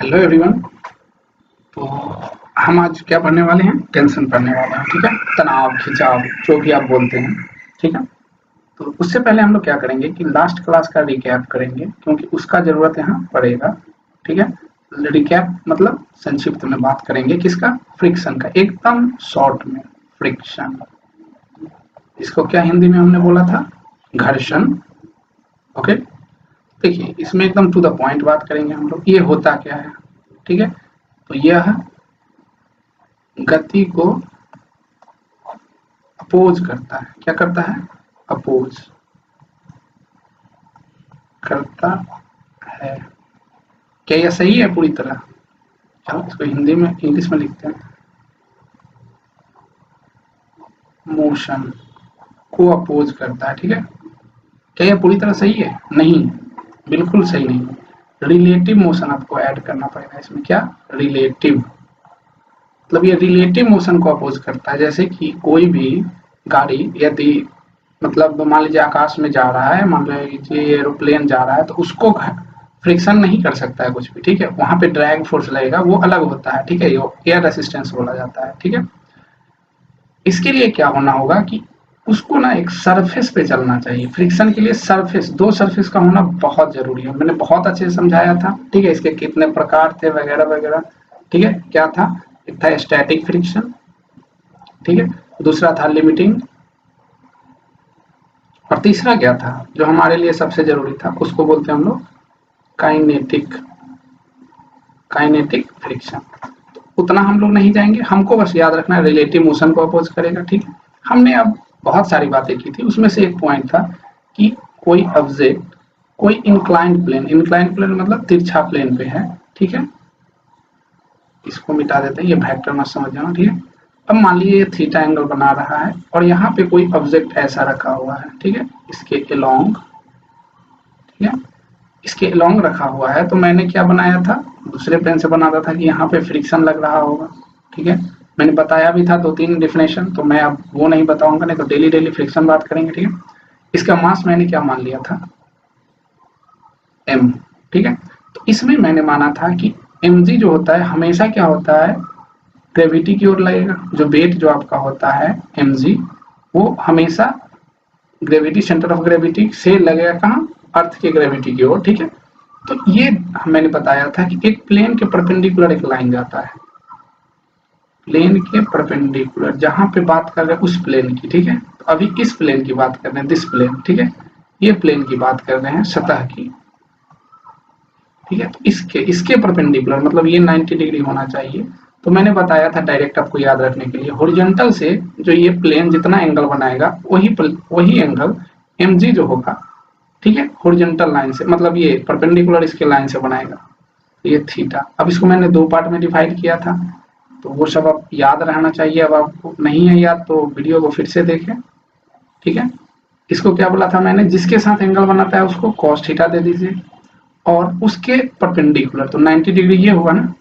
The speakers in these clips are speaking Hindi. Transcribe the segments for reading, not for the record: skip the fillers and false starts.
Hello everyone. तो हम आज क्या पढ़ने वाले हैं? टेंशन पढ़ने वाले हैं। ठीक है, तनाव, खिंचाव, जो भी आप बोलते हैं। ठीक है, तो उससे पहले हम लोग क्या करेंगे कि लास्ट क्लास का रिकैप करेंगे, क्योंकि उसका जरूरत यहाँ पड़ेगा। ठीक है, रिकैप मतलब संक्षिप्त में बात करेंगे किसका? फ्रिक्शन का, एकदम शॉर्ट में। फ्रिक्शन, इसको क्या हिंदी में हमने बोला था? घर्षण। ओके, देखिए इसमें एकदम टू द पॉइंट बात करेंगे हम लोग। ये होता क्या है? ठीक है, तो यह गति को अपोज करता है। क्या करता है? अपोज करता है। क्या यह सही है पूरी तरह? चलो इसको हिंदी में, इंग्लिश में लिखते हैं। मोशन को अपोज करता है। ठीक है, क्या यह पूरी तरह सही है? नहीं, बिल्कुल सही नहीं। रिलेटिव मोशन आपको ऐड करना पड़ेगा इसमें। क्या? रिलेटिव, मतलब ये रिलेटिव मोशन को अपोज करता है। जैसे कि कोई भी गाड़ी यदि मतलब मान लीजिए आकाश में जा रहा है, मान लीजिए एरोप्लेन जा रहा है, तो उसको फ्रिक्शन नहीं कर सकता है कुछ भी। ठीक है, वहां पे ड्रैग फोर्स लगेगा, वो अलग होता है। ठीक है, ये एयर रेसिस्टेंस बोला जाता है। ठीक है, इसके लिए क्या होना होगा कि उसको ना एक सरफेस पे चलना चाहिए। फ्रिक्शन के लिए सरफेस, दो सरफेस का होना बहुत जरूरी है। मैंने बहुत अच्छे से समझाया था। ठीक है, इसके कितने प्रकार थे वगैरह वगैरह। ठीक है, क्या था? एक था स्टैटिक फ्रिक्शन। ठीक है, दूसरा था लिमिटिंग, और तीसरा क्या था जो हमारे लिए सबसे जरूरी था? उसको बोलते हैं हम लोग काइनेटिक, काइनेटिक फ्रिक्शन। उतना हम लोग नहीं जाएंगे, हमको बस याद रखना है रिलेटिव मोशन को अपोज करेगा। ठीक है, हमने अब बहुत सारी बातें की थी, उसमें से एक पॉइंट था कि कोई ऑब्जेक्ट कोई इंक्लाइंड प्लेन, इंक्लाइंड प्लेन मतलब तिरछा प्लेन पे है। ठीक है, इसको मिटा देते हैं, ये वेक्टर मत समझ जाना। ठीक है, अब मान लीजिए ये थीटा एंगल बना रहा है और यहाँ पे कोई ऑब्जेक्ट ऐसा रखा हुआ है। ठीक है, इसके अलोंग, ठीक है, इसके अलोंग रखा हुआ है। तो मैंने क्या बनाया था? दूसरे प्लेन से बनाता था कि यहाँ पे फ्रिक्शन लग रहा होगा। ठीक है, मैंने बताया भी था 2-3 डिफिनेशन, तो मैं अब वो नहीं बताऊंगा, नहीं तो डेली डेली फ्रिक्शन बात करेंगे। ठीक है, इसका मास मैंने क्या मान लिया था? m। ठीक है, तो इसमें मैंने माना था कि mg जो होता है हमेशा क्या होता है? ग्रेविटी की ओर लगेगा। जो वेट जो आपका होता है mg, वो हमेशा ग्रेविटी, सेंटर ऑफ ग्रेविटी से लगेगा कहाँ? अर्थ के ग्रेविटी की ओर। ठीक है, तो ये मैंने बताया था कि एक प्लेन के परपेंडिकुलर एक लाइन जाता है, प्लेन के परपेंडिकुलर, जहां पे बात कर रहे हैं उस प्लेन की। ठीक है, तो अभी इस प्लेन की बात कर रहे हैं, दिस प्लेन। ठीक है, ये प्लेन की बात कर रहे हैं, सतह की। ठीक है, तो इसके इसके परपेंडिकुलर मतलब ये 90 डिग्री होना चाहिए। तो मैंने बताया था डायरेक्ट आपको याद रखने के लिए, हॉरिजॉन्टल से जो ये प्लेन जितना एंगल बनाएगा वही एंगल mg जो होगा, ठीक है, हॉरिजॉन्टल लाइन से, मतलब ये परपेंडिकुलर इसके लाइन से बनाएगा, ये थीटा। अब इसको मैंने दो पार्ट में डिवाइड किया था, तो वो सब अब याद रहना चाहिए। अब आपको नहीं है याद तो वीडियो को फिर से देखें। ठीक है, इसको क्या बोला था मैंने? जिसके साथ एंगल बनाता है उसको cos थीटा दे दीजिए, और उसके परपेंडिकुलर तो 90 डिग्री ये हुआ ना,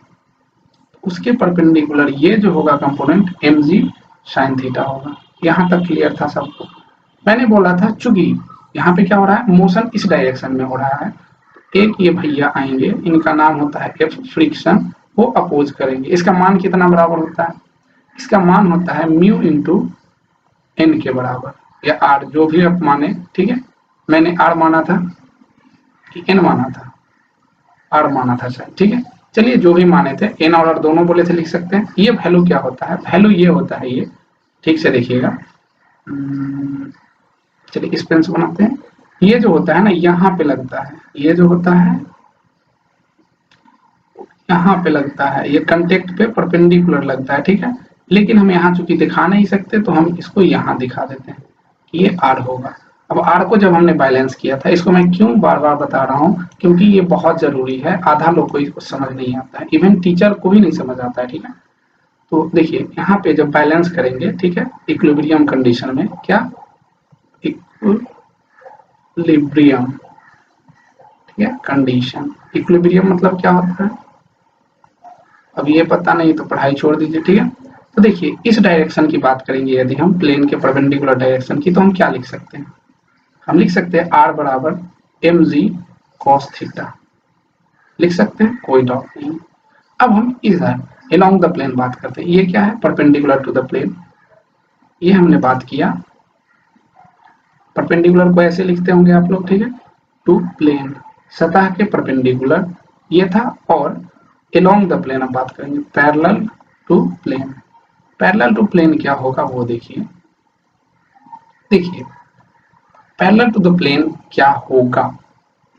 उसके परपेंडिकुलर ये जो होगा कंपोनेंट mg sin थीटा होगा। यहाँ तक क्लियर था सबको? मैंने बोला था चूंकि यहाँ पे क्या हो रहा है, मोशन इस डायरेक्शन में हो रहा है, एक ये भैया आएंगे, इनका नाम होता है एफ फ्रिक्शन, वो अपोज करेंगे। इसका मान कितना बराबर होता है? इसका मान होता है म्यू इंटू एन के बराबर, या आर, जो भी आप माने। ठीक है, मैंने आर माना था कि एन माना था? आर माना था शायद। ठीक है, चलिए जो भी माने थे, एन और आर दोनों बोले थे, लिख सकते हैं। ये वैल्यू क्या होता है? वैल्यू ये होता है, ये ठीक से देखिएगा। चलिए इस पेन से बनाते हैं। ये जो होता है ना, यहाँ पे लगता है, ये जो होता है यहाँ पे लगता है, ये कंटेक्ट पे परपेंडिकुलर लगता है। ठीक है, लेकिन हम यहाँ चूंकि दिखा नहीं सकते तो हम इसको यहाँ दिखा देते हैं कि ये आर होगा। अब आर को जब हमने बैलेंस किया था, इसको मैं क्यों बार बार बता रहा हूँ, क्योंकि ये बहुत जरूरी है। आधा लोग को इसको समझ नहीं आता है, इवन टीचर को भी नहीं समझ आता है। ठीक है, तो देखिए यहाँ पे जब बैलेंस करेंगे, ठीक है, इक्विलिब्रियम कंडीशन में, क्या? इक्विलिब्रियम, ठीक है, कंडीशन। इक्विलिब्रियम मतलब क्या होता है? अब ये पता नहीं तो पढ़ाई छोड़ दीजिए। ठीक है, तो देखिए इस डायरेक्शन की बात करेंगे, यदि हम प्लेन के परपेंडिकुलर डायरेक्शन की, तो हम क्या लिख सकते हैं? हम लिख सकते हैं आर बराबर mg cos थीटा, लिख सकते हैं, कोई डाउट नहीं। अब हम इधर along द प्लेन बात करते हैं। ये क्या है? Perpendicular to the plane. ये हमने बात किया। परपेंडिकुलर को ऐसे लिखते होंगे आप लोग, ठीक है, टू प्लेन, सतह के परपेंडिकुलर ये था। और along द प्लेन अब बात करेंगे, parallel to plane. Parallel to plane क्या होगा वो देखिए। देखिए पैरेलल टू द प्लेन क्या होगा,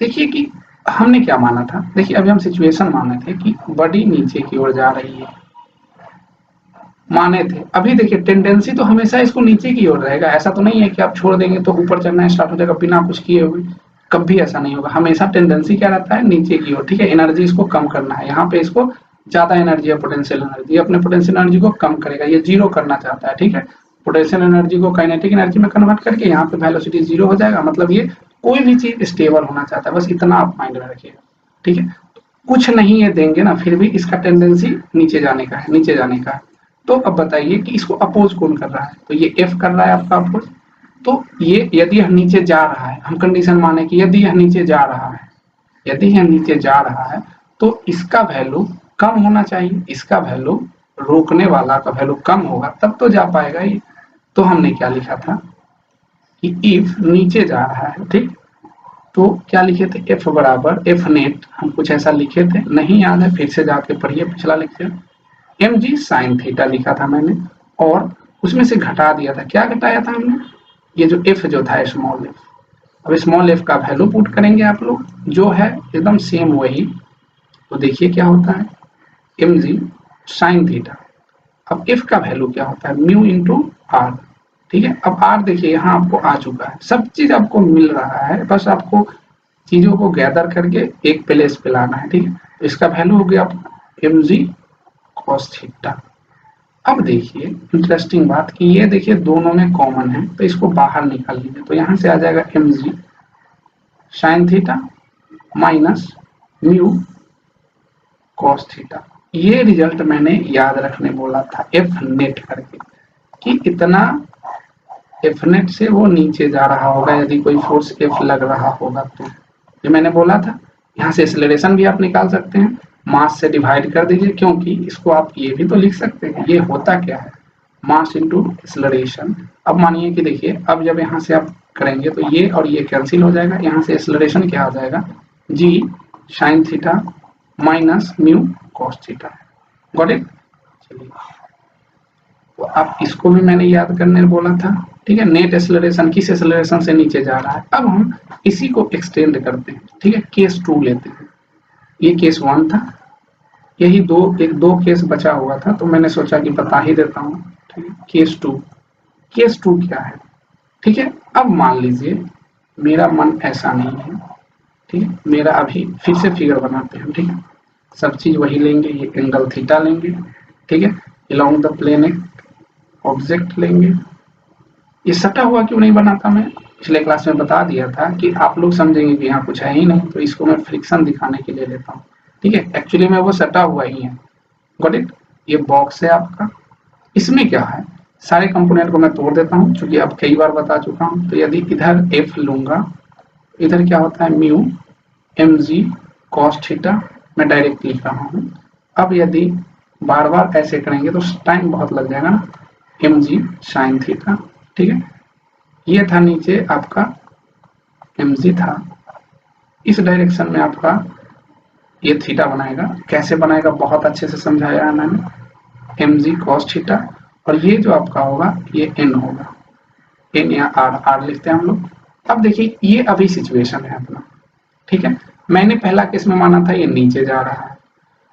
देखिए कि हमने क्या माना था। देखिए अभी हम सिचुएशन माने थे कि बॉडी नीचे की ओर जा रही है, माने थे। अभी देखिए टेंडेंसी तो हमेशा इसको नीचे की ओर रहेगा, ऐसा तो नहीं है कि आप छोड़ देंगे तो ऊपर चढ़ना स्टार्ट हो जाएगा बिना कुछ किए हुए, कभी ऐसा नहीं होगा। हमेशा टेंडेंसी क्या रहता है? नीचे की ओर, ठीक है। एनर्जी इसको कम करना है, यहाँ पे इसको ज्यादा एनर्जी है, पोटेंशियल एनर्जी, अपने पोटेंशियल एनर्जी को कम करेगा, ये जीरो करना चाहता है, ठीक है। पोटेंशियल एनर्जी को काइनेटिक एनर्जी में कन्वर्ट करके यहाँ पे वेलोसिटी जीरो हो जाएगा, मतलब ये कोई भी चीज स्टेबल होना चाहता है, बस इतना आप माइंड में रखिएगा, ठीक है। कुछ नहीं ये देंगे ना, फिर भी इसका टेंडेंसी नीचे जाने का है, नीचे जाने का है। तो अब बताइए कि इसको अपोज कौन कर रहा है? तो ये एफ कर रहा है आपका अपोज। तो ये यदि यह नीचे जा रहा है, हम कंडीशन माने कि यदि यह नीचे जा रहा है, यदि यह नीचे जा रहा है तो इसका वैल्यू कम होना चाहिए, इसका वैल्यू, रोकने वाला का वैल्यू कम होगा तब तो जा पाएगा ये। तो हमने क्या लिखा था कि इफ नीचे जा रहा है, ठीक, तो क्या लिखे थे? एफ बराबर एफ नेट, हम कुछ ऐसा लिखे थे, नहीं याद है फिर से जाके पढ़िए पिछला lecture. M g sine theta लिखा था मैंने, और उसमें से घटा दिया था। क्या घटाया था हमने? ये जो एफ जो था स्मॉल एफ। अब स्मॉल एफ का वैल्यू पुट करेंगे आप लोग, जो है एकदम सेम वही। तो देखिए क्या होता है, एम जी साइन थीटा। अब एफ का वैल्यू क्या होता है? म्यू इंटू आर, ठीक है। अब आर देखिए यहाँ आपको आ चुका है, सब चीज आपको मिल रहा है, बस आपको चीजों को गैदर करके एक प्लेस पे लाना है, ठीक है। तो इसका वैल्यू हो गया आपका एम जी कॉस थीटा। अब देखिए इंटरेस्टिंग बात कि ये देखिए दोनों में कॉमन है, तो इसको बाहर निकाल लीजिए, तो यहां से आ जाएगा m g sine theta minus mu cos theta. ये रिजल्ट मैंने याद रखने बोला था एफ नेट करके, कि इतना एफ नेट से वो नीचे जा रहा होगा यदि कोई फोर्स एफ लग रहा होगा तो। ये मैंने बोला था। यहाँ से एक्सेलरेशन भी आप निकाल सकते हैं, मास से डिवाइड कर दीजिए, क्योंकि इसको आप ये भी तो लिख सकते हैं, ये होता क्या है? Mass into acceleration. अब मानिए कि देखिए अब जब यहाँ से आप करेंगे तो ये और ये कैंसिल हो जाएगा, यहाँ से एक्सेलरेशन क्या आ जाएगा? G sine theta minus mu cos theta. Got it? चलिए, तो आप इसको भी मैंने याद करने बोला था, ठीक है। नेट एक्सेलरेशन किस एक्सेलरेशन से नीचे जा रहा है। अब हम इसी को एक्सटेंड करते हैं, ठीक है। केस 2 लेते हैं, ये केस 1 था, यही दो केस बचा हुआ था, तो मैंने सोचा कि बता ही देता हूँ, ठीक है। केस 2 क्या है, ठीक है। अब मान लीजिए मेरा मन ऐसा नहीं है, ठीक है, मेरा अभी फिर से फिगर बनाते हैं, ठीक है। सब चीज वही लेंगे, ये एंगल थीटा लेंगे, ठीक है। अलोंग द प्लेन एक ऑब्जेक्ट लेंगे। ये सटा हुआ क्यों नहीं बनाता? मैं पिछले क्लास में बता दिया था कि आप लोग समझेंगे कि यहाँ कुछ है ही नहीं, तो इसको मैं फ्रिक्शन दिखाने के लिए लेता हूँ, ठीक है। एक्चुअली में वो सटा हुआ ही है। Got it? ये बॉक्स है आपका, इसमें क्या है, सारे कंपोनेंट को मैं तोड़ देता हूँ, क्योंकि अब कई बार बता चुका हूँ। तो यदि इधर एफ लूंगा, इधर क्या होता है? Mu m g cos theta, मैं डायरेक्ट लिख रहा हूँ। अब यदि बार बार ऐसे करेंगे तो टाइम बहुत लग जाएगा ना, एम जी साइन थीटा, ठीक है। ये था नीचे आपका एम जी था, इस डायरेक्शन में आपका ये थीटा बनाएगा। कैसे बनाएगा बहुत अच्छे से समझाया है मैंने, एम जी कॉस थीटा, और ये जो आपका होगा ये एन होगा, एन या आर लिखते हैं हम लोग। अब देखिए ये अभी सिचुएशन है अपना, ठीक है। मैंने पहला केस में माना था ये नीचे जा रहा है,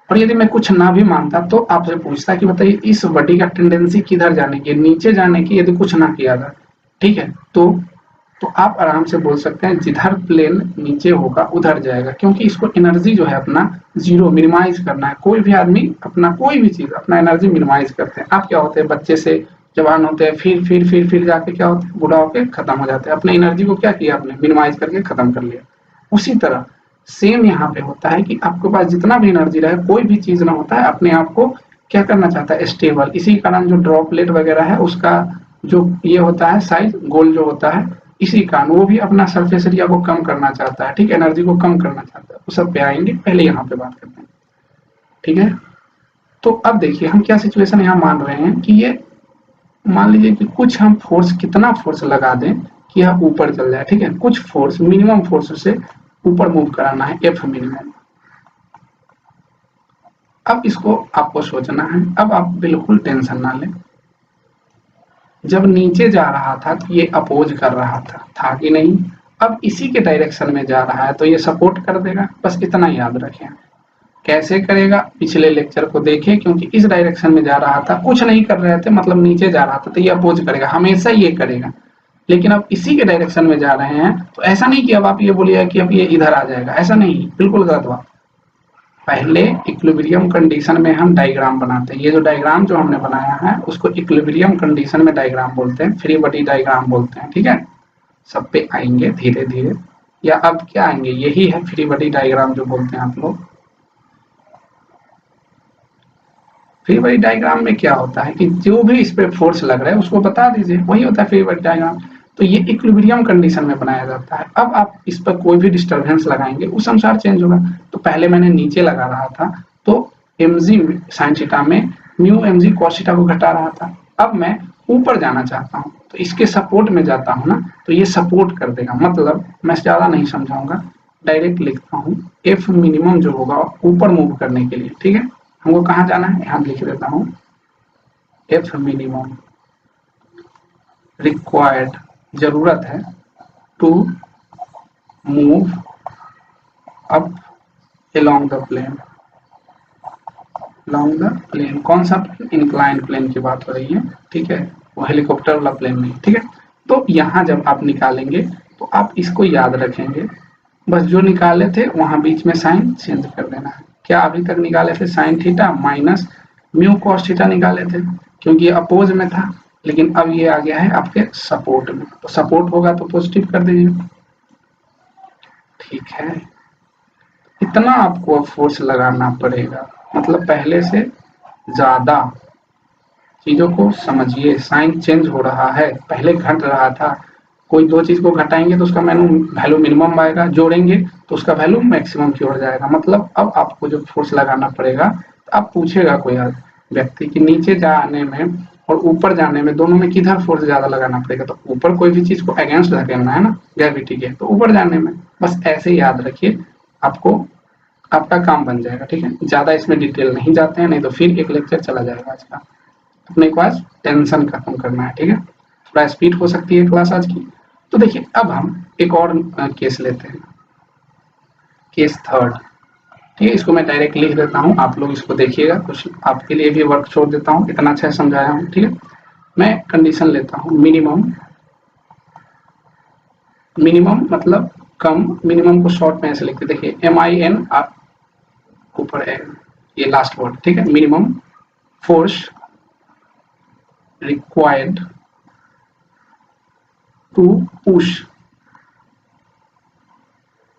और यदि मैं कुछ ना भी मानता तो आपसे पूछता कि बताइए इस बॉडी का टेंडेंसी किधर जाने की, नीचे जाने की, यदि कुछ ना किया था, ठीक है। तो आप आराम से बोल सकते हैं जिधर प्लेन नीचे होगा उधर जाएगा, क्योंकि इसको एनर्जी जो है अपना जीरो मिनिमाइज करना है। कोई भी आदमी अपना कोई भी चीज अपना एनर्जी मिनिमाइज करते हैं। आप क्या होते हैं, बच्चे से जवान होते हैं, फिर जाके क्या होते हैं, बूढ़ा होके खत्म हो जाते हैं। अपने एनर्जी को क्या किया आपने? मिनिमाइज करके खत्म कर लिया। उसी तरह सेम यहाँ पे होता है कि आपके पास जितना भी एनर्जी रहे, कोई भी चीज ना होता है अपने आप को क्या करना चाहता है? स्टेबल। इसी कारण जो ड्रॉपलेट वगैरह है उसका जो ये होता है साइज गोल जो होता है, इसी कारण वो भी अपना सरफेस एरिया को कम करना चाहता है, ठीक है, एनर्जी को कम करना चाहता है। वो सब पे आएंगे, पहले यहाँ पे बात करते हैं, ठीक है। तो अब देखिए हम क्या सिचुएशन यहाँ मान रहे हैं कि ये मान लीजिए कि कुछ हम फोर्स, कितना फोर्स लगा दें कि यह ऊपर चल जाए, ठीक है, कुछ फोर्स, मिनिमम फोर्स से ऊपर मूव कराना है, एफ मिनिमम। अब इसको आपको सोचना है। अब आप बिल्कुल टेंशन ना लें, जब नीचे जा रहा था तो ये अपोज कर रहा था कि नहीं? अब इसी के डायरेक्शन में जा रहा है तो ये सपोर्ट कर देगा, बस इतना याद रखें। कैसे करेगा, पिछले लेक्चर को देखें, क्योंकि इस डायरेक्शन में जा रहा था, कुछ नहीं कर रहे थे, मतलब नीचे जा रहा था, तो ये अपोज करेगा, हमेशा ये करेगा। लेकिन अब इसी के डायरेक्शन में जा रहे हैं तो ऐसा नहीं कि अब आप ये बोलिए कि अब ये इधर आ जाएगा, ऐसा नहीं, बिल्कुल गलत बात। पहले इक्विलिब्रियम कंडीशन में हम डायग्राम बनाते हैं। ये जो डायग्राम जो हमने बनाया है उसको इक्विलिब्रियम कंडीशन में डायग्राम बोलते हैं, फ्री बॉडी डायग्राम बोलते हैं, ठीक है। सब पे आएंगे धीरे धीरे, या अब क्या आएंगे, यही है फ्री बॉडी डायग्राम जो बोलते हैं आप लोग। फ्री बॉडी डायग्राम में क्या होता है कि जो भी इस पे फोर्स लग रहा है उसको बता दीजिए, वही होता है फ्री बॉडी डायग्राम। तो ये इक्विलिब्रियम कंडीशन में बनाया जाता है। अब आप इस पर कोई भी डिस्टरबेंस लगाएंगे उस अनुसार चेंज होगा। तो पहले मैंने नीचे लगा रहा था तो mg sin थीटा में म्यू mg cos थीटा को घटा रहा था। अब मैं ऊपर जाना चाहता हूँ तो इसके सपोर्ट में जाता हूँ ना, तो ये सपोर्ट कर देगा। मतलब मैं ज्यादा नहीं समझाऊंगा, डायरेक्ट लिखता हूँ, एफ मिनिमम जो होगा ऊपर मूव करने के लिए, ठीक है। हमको कहाँ जाना है, यहाँ लिख देता हूँ, एफ मिनिमम रिक्वायर्ड, जरूरत है, to move up along the plane, along the plane। कौन सा प्लेन, इंक्लाइंड प्लेन की बात हो रही है, ठीक है, वो हेलीकॉप्टर वाला प्लेन नहीं, ठीक है। तो यहाँ जब आप निकालेंगे तो आप इसको याद रखेंगे, बस जो निकाले थे वहां बीच में साइन चेंज कर देना है। क्या अभी तक निकाले थे, sign theta minus mu cos theta निकाले थे, क्योंकि ये अपोज में था, लेकिन अब ये आ गया है आपके सपोर्ट में, तो सपोर्ट होगा तो पॉजिटिव कर दीजिए, ठीक है। इतना आपको फोर्स लगाना पड़ेगा, मतलब पहले से ज्यादा चीजों को समझिए। साइन चेंज हो रहा है, पहले घट रहा था, कोई दो चीज को घटाएंगे तो उसका वैल्यू मिनिमम आएगा, जोड़ेंगे तो उसका वैल्यू मैक्सिमम की ओर जाएगा। मतलब अब आपको जो फोर्स लगाना पड़ेगा, तो आप पूछेगा कोई व्यक्ति कि नीचे जाने में और ऊपर जाने में दोनों में किधर फोर्स ज्यादा लगाना पड़ेगा, तो ऊपर कोई भी चीज को अगेंस्ट धकेलना है ना, ग्रेविटी के, तो ऊपर जाने में। बस ऐसे ही याद रखिए, आपको आपका काम बन जाएगा, ठीक है। ज्यादा इसमें डिटेल नहीं जाते हैं, नहीं तो फिर एक लेक्चर चला जाएगा आज का। अपने पास टेंशन खत्म करना है, ठीक है। थोड़ा स्पीड हो सकती है क्लास आज की। तो देखिए अब हम एक और केस लेते हैं, केस थर्ड, ठीक है। इसको मैं डायरेक्ट लिख देता हूँ, आप लोग इसको देखिएगा, कुछ आपके लिए भी वर्क छोड़ देता हूँ, इतना अच्छा समझाया हूँ, ठीक है। मैं कंडीशन लेता हूँ, मिनिमम, मिनिमम मतलब कम, मिनिमम को शॉर्ट में ऐसे लिखते, देखिए MIN ऊपर है ये लास्ट वर्ड, ठीक है। Minimum force required to push,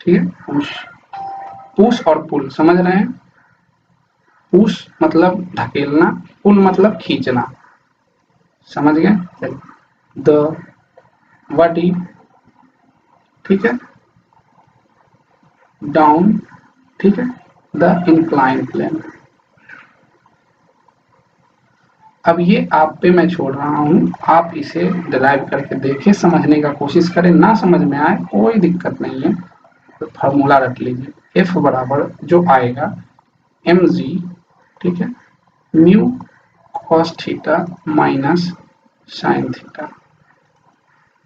ठीक है, पुश, पुश और पुल समझ रहे हैं। पुश मतलब धकेलना, पुल मतलब खींचना, समझ गए। द बॉडी, ठीक है, डाउन, ठीक है, द इंक्लाइन प्लेन। अब ये आप पे मैं छोड़ रहा हूं, आप इसे डिराइव करके देखें, समझने का कोशिश करें, ना समझ में आए कोई दिक्कत नहीं है, तो फार्मूला रख लीजिए, एफ बराबर जो आएगा mg, ठीक है, mu cos theta minus sine theta.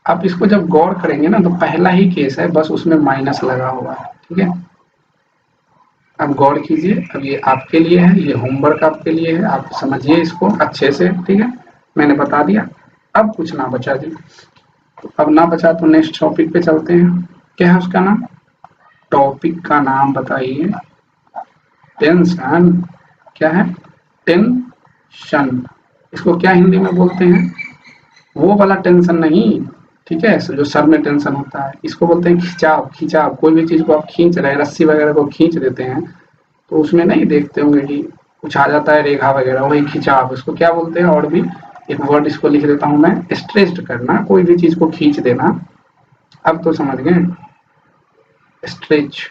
आप इसको जब गौर करेंगे ना तो पहला ही केस है, बस उसमें माइनस लगा हुआ है, ठीक है। अब गौर कीजिए, अब ये आपके लिए है, ये होमवर्क आपके लिए है, आप समझिए इसको अच्छे से, ठीक है। मैंने बता दिया, अब कुछ ना बचा जी, तो अब ना बचा तो नेक्स्ट टॉपिक पे चलते हैं। क्या है उसका नाम, टॉपिक का नाम बताइए, टेंशन। क्या है, टेंशन। इसको क्या हिंदी में बोलते हैं, वो वाला टेंशन नहीं, ठीक है, जो सर में टेंशन होता है, इसको बोलते हैं खिंचाव। खिंचाव, कोई भी चीज को आप खींच रहे हैं, रस्सी वगैरह को खींच देते हैं तो उसमें नहीं देखते होंगे कि कुछ आ जाता है रेखा वगैरह, वही खिंचाव, इसको क्या बोलते हैं। और भी एक वर्ड इसको लिख देता हूं मैं, स्ट्रेच्ड करना, कोई भी चीज को खींच देना। अब तो समझ गए, स्ट्रेच,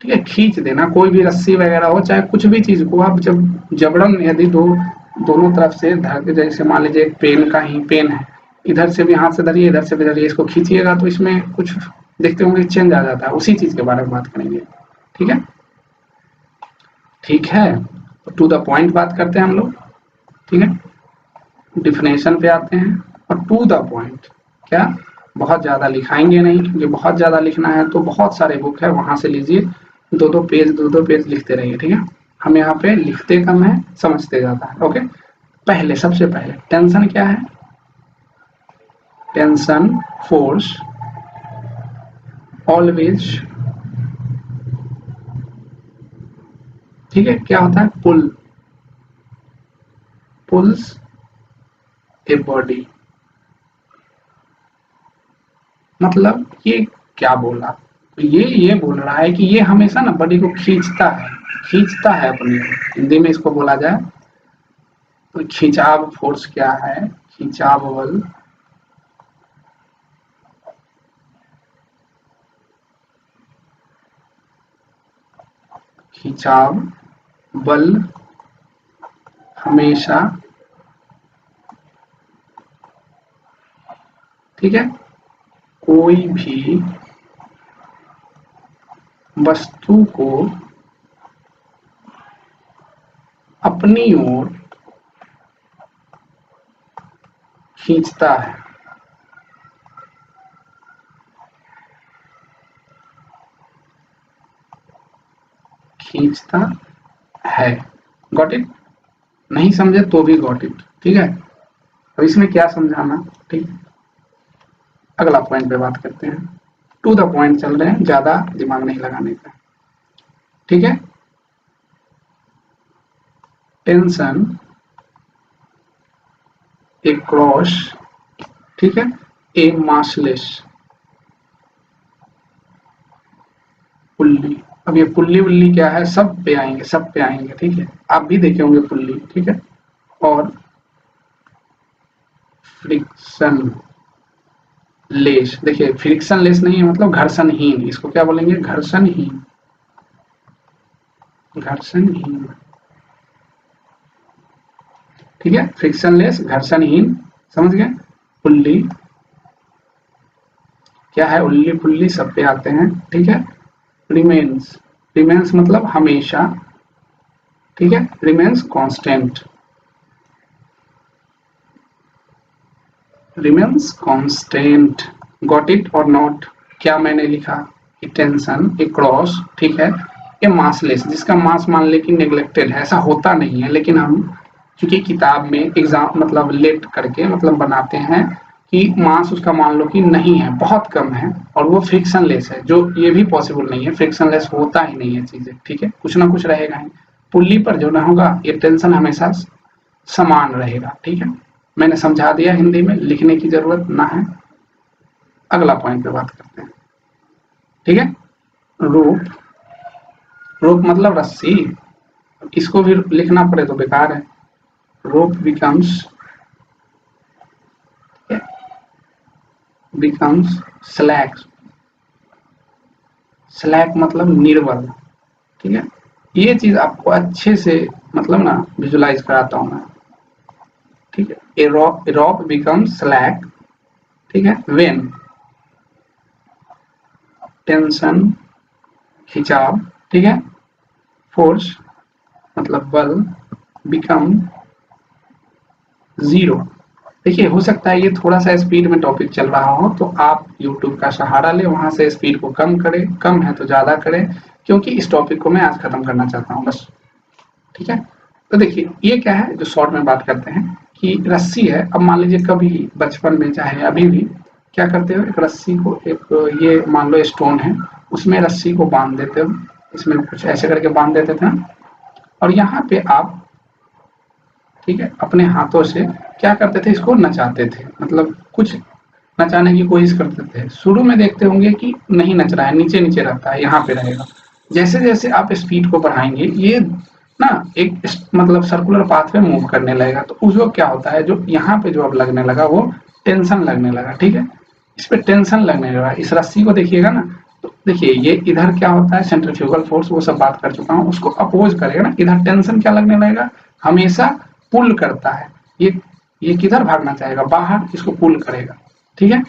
ठीक है, खींच देना, कोई भी रस्सी वगैरह हो चाहे कुछ भी चीज को आप जब जबरन यदि दोनों तरफ से धर के, जैसे मान लीजिए एक पेन का ही पेन है, इधर से भी हाथ से धरिए इधर से भी धरिए, इसको खींचिएगा तो इसमें कुछ देखते होंगे चेंज आ जाता है, उसी चीज के बारे में बात करेंगे। ठीक है, ठीक है, तो टू द पॉइंट बात करते हैं हम लोग। ठीक है, डिफिनेशन पे आते हैं और टू द पॉइंट, क्या बहुत ज्यादा लिखाएंगे नहीं, क्योंकि बहुत ज्यादा लिखना है तो बहुत सारे बुक है वहां से लीजिए, दो दो पेज लिखते रहिए। ठीक है, हम यहाँ पे लिखते कम है समझते ज्यादा है। ओके, पहले सबसे पहले टेंशन क्या है? टेंशन फोर्स ऑलवेज, ठीक है, क्या होता है? पुल्स ए बॉडी, मतलब ये क्या बोला? तो ये बोल रहा है कि ये हमेशा ना बॉडी को खींचता है अपनी ओर। हिंदी में इसको बोला जाए तो खिंचाव फोर्स क्या है? खिंचाव बल, खिंचाव बल हमेशा, ठीक है, कोई भी वस्तु को अपनी ओर खींचता है। खींचता है, गॉट इट? नहीं समझे तो भी गॉट इट। ठीक है, अब इसमें क्या समझाना? ठीक, अगला पॉइंट पे बात करते हैं। टू द पॉइंट चल रहे हैं, ज्यादा दिमाग नहीं लगाने का। ठीक है, टेंशन ए क्रॉस, ठीक है, ए मासलेस पुल्ली। अब ये पुल्ली उल्ली क्या है? सब पे आएंगे। ठीक है, आप भी देखे होंगे पुल्ली। ठीक है, और फ्रिक्शन लेस, देखिए फ्रिक्शन लेस नहीं है मतलब घर्षणहीन, इसको क्या बोलेंगे? घर्षणहीन। ठीक है, फ्रिक्शन लेस, घर्षणहीन, समझ गए? पुल्ली क्या है? उल्ली पुल्ली सब पे आते हैं। ठीक है, रिमेन्स मतलब हमेशा, ठीक है, रिमेन्स कांस्टेंट, गॉट इट और नॉट? क्या मैंने लिखा? टेंशन ए क्रॉस, ठीक है, ये मासलेस, जिसका मास मान ले कि नेग्लेक्टेड है, ऐसा होता नहीं है, लेकिन हम क्योंकि किताब में एग्जाम मतलब लेट करके मतलब बनाते हैं कि मास उसका मान लो कि नहीं है, बहुत कम है, और वो फ्रिक्शन लेस है, जो ये भी पॉसिबल नहीं है, फ्रिक्शन लेस होता ही नहीं है चीजें। ठीक है, कुछ ना कुछ रहेगा ही। पुल्ली पर जो ना होगा ये टेंशन हमेशा समान रहेगा। ठीक है, मैंने समझा दिया, हिंदी में लिखने की जरूरत ना है। अगला पॉइंट पे बात करते हैं। ठीक है, रोप मतलब रस्सी, इसको भी लिखना पड़े तो बेकार है। रोप बिकम्स स्लैक मतलब निर्बल। ठीक है, ये चीज आपको अच्छे से मतलब ना विजुलाइज कराता हूं मैं। ठीक है, ए रॉक बिकम्स स्लैक, ठीक है, व्हेन टेंशन खिंचाव, ठीक है, फोर्स मतलब बल, बिकम जीरो। देखिए हो सकता है ये थोड़ा सा स्पीड में टॉपिक चल रहा हो तो आप YouTube का सहारा ले, वहां से स्पीड को कम करें, कम है तो ज्यादा करें, क्योंकि इस टॉपिक को मैं आज खत्म करना चाहता हूँ बस। ठीक है, तो देखिए ये क्या है जो शॉर्ट में बात करते हैं कि रस्सी है। अब मान लीजिए कभी बचपन में चाहे अभी भी क्या करते हो, एक रस्सी को, एक ये मान लो स्टोन है, उसमें रस्सी को बांध देते हो, इसमें कुछ ऐसे करके बांध देते थे, और यहाँ पे आप, ठीक है, अपने हाथों से क्या करते थे, इसको नचाते थे, मतलब कुछ नचाने की कोशिश करते थे। शुरू में देखते होंगे कि नहीं नच रहा है, नीचे नीचे रहता है, यहाँ पे रहेगा। जैसे जैसे आप स्पीड को बढ़ाएंगे ये ना एक मतलब सर्कुलर पाथ पे मूव करने लगेगा, तो उस वक्त क्या होता है, जो यहाँ पे जो अब लगने लगा वो टेंशन लगने लगा। ठीक है, इस पे टेंशन लगने लगा, इस रस्सी को देखिएगा ना, तो देखिए ये इधर क्या होता है, सेंट्रीफ्यूगल फोर्स, वो सब बात कर चुका हूँ, उसको अपोज करेगा ना, इधर टेंशन क्या लगने लगेगा, हमेशा पुल करता है, ये किधर भागना चाहेगा, बाहर, इसको पुल करेगा। ठीक है,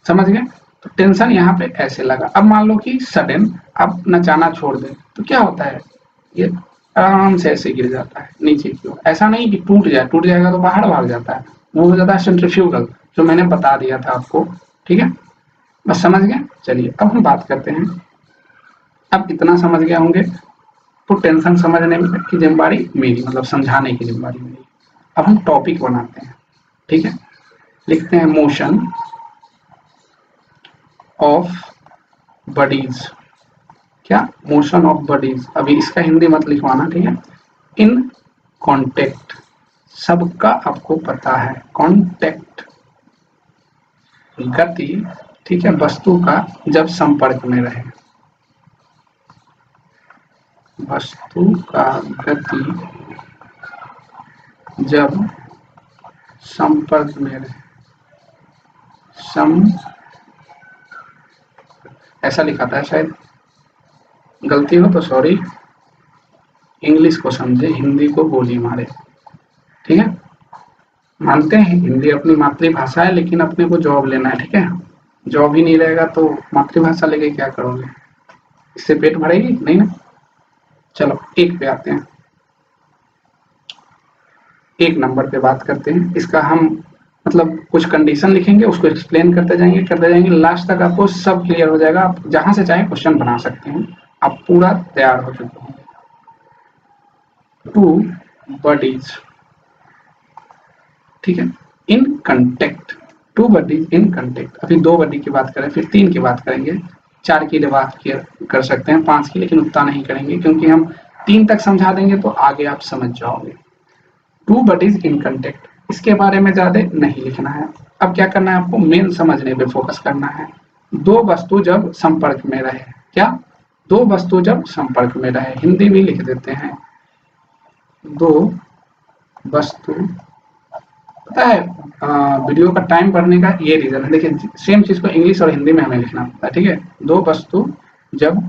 समझ गए। तो टेंशन यहाँ पे ऐसे लगा। अब मान लो कि सडन अब नचाना छोड़ दे तो क्या होता है, ये आराम से ऐसे गिर जाता है नीचे की ओर। ऐसा नहीं कि टूट जाए, टूट जाएगा तो बाहर भाग जाता है, वो हो जाता है सेंट्रीफ्यूगल, जो मैंने बता दिया था आपको। ठीक है, बस समझ गए। चलिए अब हम बात करते हैं, अब इतना समझ गए होंगे तो टेंशन समझने की जिम्मेदारी मेरी, मतलब समझाने की जिम्मेदारी मेरी। अब हम टॉपिक बनाते हैं। ठीक है, लिखते हैं मोशन ऑफ बॉडीज। क्या, मोशन ऑफ बॉडीज। अभी इसका हिंदी मत लिखवाना, ठीक है। इन कॉन्टेक्ट, सबका आपको पता है, कॉन्टेक्ट गति, ठीक है, वस्तु का जब संपर्क में रहे, वस्तु का गति जब संपर्क में रहे, ऐसा लिखा था शायद, गलती हो तो सॉरी, इंग्लिश को समझे, हिंदी को गोली मारे। ठीक है, मानते हैं हिंदी अपनी मातृभाषा है, लेकिन अपने को जॉब लेना है। ठीक है, जॉब ही नहीं रहेगा तो मातृभाषा लेके क्या करोगे, इससे पेट भरेगी नहीं ना। चलो एक पे आते हैं, एक नंबर पे बात करते हैं। इसका हम मतलब कुछ कंडीशन लिखेंगे, उसको एक्सप्लेन करते जाएंगे, लास्ट तक आपको सब क्लियर हो जाएगा। आप जहां से चाहे क्वेश्चन बना सकते हैं, आप पूरा तैयार हो चुके हैं। टू बॉडीज, ठीक है, in contact, two bodies in contact. अभी दो बॉडी की बात करें, फिर तीन की बात करेंगे, चार की बात कर सकते हैं, पांच की, लेकिन उतना नहीं करेंगे क्योंकि हम तीन तक समझा देंगे तो आगे आप समझ जाओगे। टू बॉडीज इन कंटेक्ट, इसके बारे में ज्यादा नहीं लिखना है। अब क्या करना है, आपको मेन समझने पे फोकस करना है। दो वस्तु जब संपर्क में रहे, क्या, दो वस्तु जब संपर्क में रहे, हिंदी भी लिख देते हैं, दो वस्तु। पता है वीडियो का टाइम बढ़ने का ये रीजन है, देखिए सेम चीज को इंग्लिश और हिंदी में हमें लिखना पड़ता है। ठीक है, दो वस्तु जब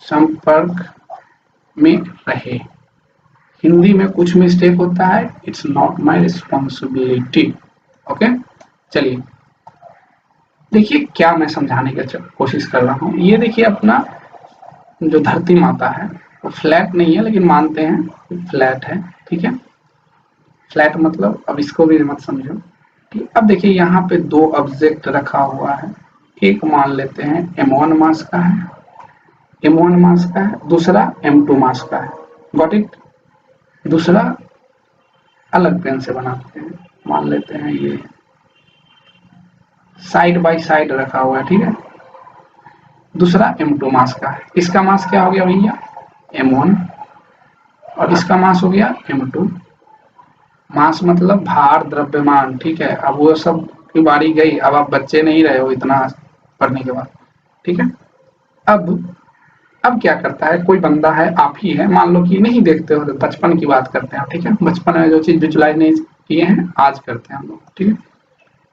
संपर्क में रहे, हिंदी में कुछ मिस्टेक होता है, it's not my responsibility. Okay, चलिए देखिए क्या मैं समझाने की कोशिश कर रहा हूँ। ये देखिए अपना जो धरती माता है वो फ्लैट नहीं है, लेकिन मानते हैं फ्लैट है। ठीक है, फ्लैट मतलब अब इसको भी मत समझो। ठीक, अब देखिए यहाँ पे दो ऑब्जेक्ट रखा हुआ है, एक मान लेते हैं m1 मास का है, m1 मास का है, दूसरा m2 मास का है। Got it. दूसरा अलग पेन से बनाते हैं, मान लेते हैं ये साइड बाय साइड रखा हुआ है। ठीक है, दूसरा m2 मास का है, इसका मास क्या हो गया भैया, m1, और इसका मास हो गया m2। मास मतलब भार, द्रव्यमान। ठीक है, अब वो सब की बारी गई, अब आप बच्चे नहीं रहे हो इतना पढ़ने के बाद। ठीक है, अब क्या करता है, कोई बंदा है, आप ही है, मान लो कि नहीं देखते हो, बचपन की बात करते हैं। ठीक है, बचपन में जो चीज विजुलाइज नहीं किए हैं आज करते हैं हम लोग। ठीक है,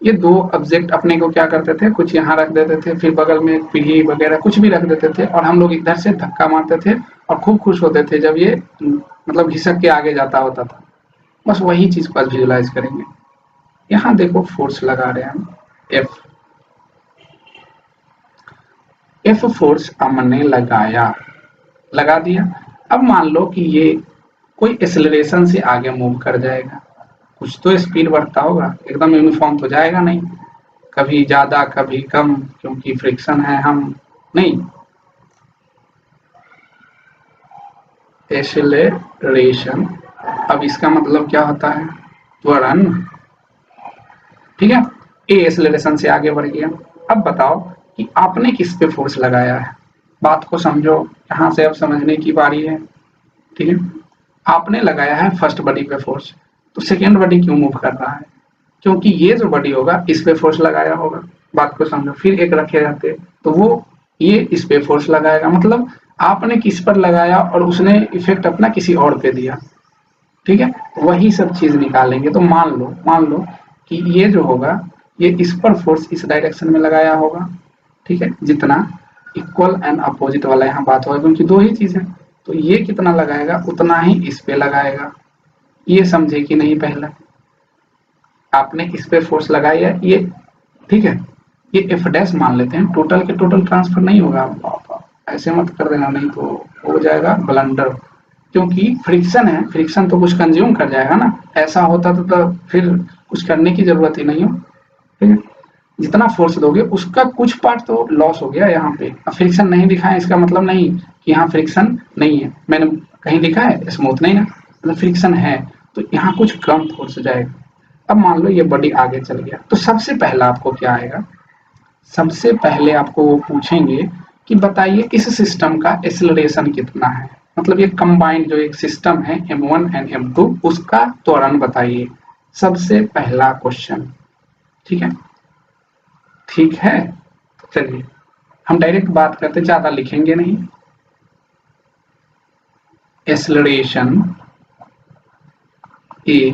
ये दो ऑब्जेक्ट अपने को क्या करते थे, कुछ यहाँ रख देते थे, फिर बगल में पीढ़ी वगैरह कुछ भी रख देते थे, और हम लोग इधर से धक्का मारते थे और खूब खुश होते थे जब ये मतलब घिसक के आगे जाता होता था। बस वही चीज को आज विजुलाइज करेंगे। यहाँ देखो फोर्स लगा रहे हैं हम, एफ फोर्स हमने लगा दिया। अब मान लो कि ये कोई एक्सेलरेशन से आगे मूव कर जाएगा, कुछ तो स्पीड बढ़ता होगा, एकदम यूनिफॉर्म तो जाएगा नहीं, कभी ज्यादा कभी कम, क्योंकि फ्रिक्शन है हम नहीं। एक्सेलरेशन, अब इसका मतलब क्या होता है, त्वरण। ठीक है, ए एक्सेलरेशन से आगे बढ़ गया। अब बताओ कि आपने किस पे फोर्स लगाया है, बात को समझो, यहाँ से अब समझने की बारी है। ठीक है, आपने लगाया है फर्स्ट बॉडी पे फोर्स, तो सेकेंड बॉडी क्यों मूव कर रहा है, क्योंकि ये जो बॉडी होगा इस पे फोर्स लगाया होगा। बात को समझो, फिर एक रखे रहते तो वो ये इस पे फोर्स लगाएगा, मतलब आपने किस पर लगाया और उसने इफेक्ट अपना किसी और पे दिया। ठीक है, वही सब चीज निकालेंगे। तो मान लो कि ये जो होगा ये इस पर फोर्स इस डायरेक्शन में लगाया होगा, ठीक है, जितना इक्वल एंड अपोजिट वाला यहाँ बात होगा क्योंकि दो ही चीज है, तो ये कितना लगाएगा उतना ही इस पे लगाएगा। ये समझे कि नहीं? पहला आपने इस पे फोर्स लगाई है ये, ठीक है, ये एफ डैश मान लेते हैं, टोटल के टोटल ट्रांसफर नहीं होगा, ऐसे मत कर देना नहीं तो हो जाएगा ब्लंडर, क्योंकि फ्रिक्शन है, फ्रिक्शन तो कुछ कंज्यूम कर जाएगा ना, ऐसा होता तो फिर कुछ करने की जरूरत ही नहीं हो, ठीक है। जितना फोर्स दोगे उसका कुछ पार्ट तो लॉस हो गया यहाँ पे। अब फ्रिक्शन नहीं दिखा है इसका मतलब नहीं कि यहाँ फ्रिक्शन नहीं है, मैंने कहीं लिखा है स्मूथ नहीं ना, मतलब फ्रिक्शन है तो यहाँ कुछ कम फोर्स जाएगा। अब मान लो ये बॉडी आगे चल गया तो सबसे पहला आपको क्या आएगा, सबसे पहले आपको वो पूछेंगे कि बताइए इस सिस्टम का एक्सेलरेशन कितना है, मतलब ये कंबाइंड जो एक सिस्टम है M1 एंड M2 उसका त्वरण बताइए, सबसे पहला क्वेश्चन, ठीक है। ठीक है, चलिए हम डायरेक्ट बात करते, ज्यादा लिखेंगे नहीं। Acceleration A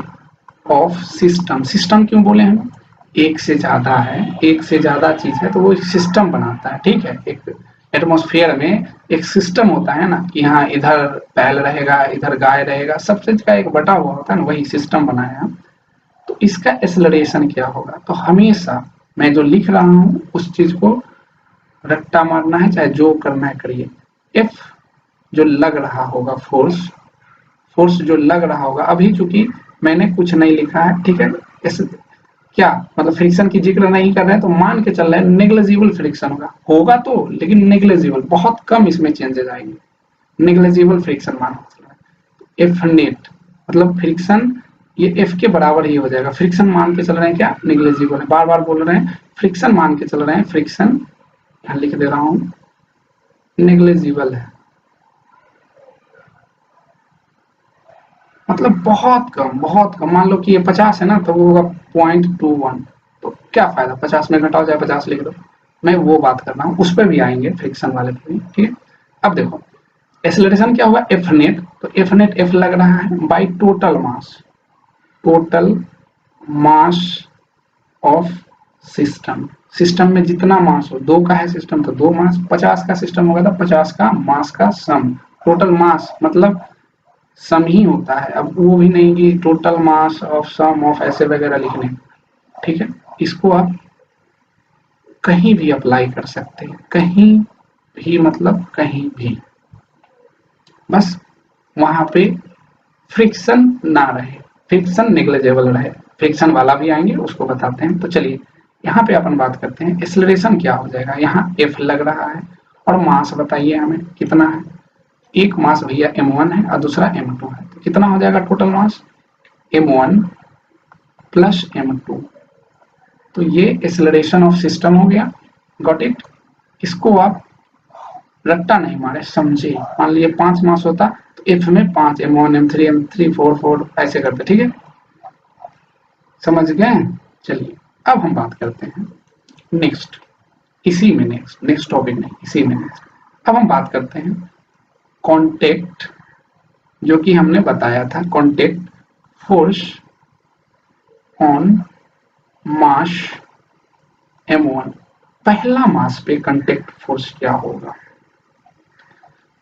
of system, system क्यों बोले हम, एक से ज्यादा है, एक से ज्यादा चीज है तो वो एक सिस्टम बनाता है, ठीक है। एक एटमॉस्फेयर में एक सिस्टम होता है ना कि हाँ इधर बैल रहेगा इधर गाय रहेगा, सब चीज का एक बटा हुआ होता है ना, वही सिस्टम बनाया। तो इसका एक्सेलरेशन क्या होगा, तो हमेशा मैं जो लिख रहा हूँ उस चीज को रट्टा मारना है, चाहे जो करना है करिए। एफ जो लग रहा होगा फोर्स, फोर्स जो लग रहा होगा, अभी चूंकि मैंने कुछ नहीं लिखा है, ठीक है, इस क्या मतलब फ्रिक्शन की जिक्र नहीं कर रहे हैं तो मान के चल रहे हैं नेग्लिजिबल फ्रिक्शन होगा तो, लेकिन नेग्लिजिबल, बहुत कम इसमें चेंजेस आएंगे, नेग्लिजिबल फ्रिक्शन मान के चल रहे हैं। एफ नेट मतलब फ्रिक्शन ये एफ के बराबर ही हो जाएगा, फ्रिक्शन मान के चल रहे हैं क्या, नेग्लिजिबल है, बार बार बोल रहे हैं फ्रिक्शन मान के चल रहे हैं, फ्रिक्शन यहाँ लिख दे रहा हूं नेग्लिजिबल है, मतलब बहुत कम, मान लो कि ये 50 है ना तो वो होगा 0.21, तो क्या फायदा 50 में घटाओ चाहे 50 लिख दो, मैं वो बात कर रहा हूँ, उस पर भी आएंगे फ्रिक्शन वाले पे भी, ठीक है। अब देखो एक्सेलरेशन क्या होगा, एफ नेट, तो एफ नेट एफ लग रहा है by total mass, total mass of system, system में जितना मास हो, दो का है सिस्टम तो दो मास, 50 का सिस्टम होगा तो 50 का मास का सम, टोटल मास मतलब सम ही होता है, अब वो भी नहीं कि total mass of sum of ऐसे वगैरह लिखने, ठीक है। इसको आप कहीं भी अप्लाई कर सकते हैं, कहीं भी मतलब कहीं भी, बस वहां पे फ्रिक्शन ना रहे, फ्रिक्शन नेग्लिजिबल रहे, फ्रिक्शन वाला भी आएंगे उसको बताते हैं। तो चलिए यहाँ पे अपन बात करते हैं एक्सेलरेशन क्या हो जाएगा, यहाँ एफ लग रहा है और मास बताइए हमें कितना है, एक मास भैया m1 है और दूसरा m2 है, तो कितना हो जाएगा total mass, m1 plus m2, तो ये एक्सेलरेशन ऑफ सिस्टम हो गया, गॉट इट। इसको आप रट्टा नहीं मारे, समझे, मान लीजिए 5 मास होता तो एफ में 5, m1 m3 m3 4 4 ऐसे करते, ठीक है, समझ गए। चलिए अब हम बात करते हैं नेक्स्ट, इसी में नेक्स्ट टॉपिक नहीं, इसी में नेक्स्ट, अब हम बात करते हैं कॉन्टेक्ट, जो कि हमने बताया था contact force on mass m1, पहला मास पे कॉन्टेक्ट फोर्स क्या होगा,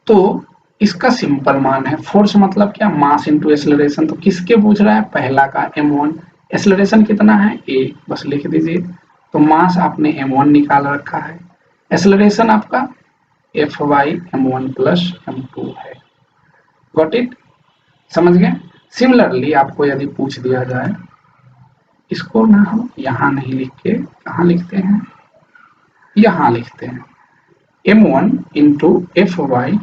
तो इसका सिंपल मान है, फोर्स मतलब क्या, मास इंटू एक्सेलरेशन, तो किसके पूछ रहा है, पहला का m1, एक्सेलरेशन कितना है a, बस लिख दीजिए, तो मास आपने m1 निकाल रखा है, एक्सेलरेशन आपका f by m1 plus m2 है, गॉट इट, समझ गए। सिमिलरली आपको यदि पूछ दिया जाए, इसको ना हम यहां नहीं लिख के कहां लिखते हैं, यहां लिखते हैं m1 into F by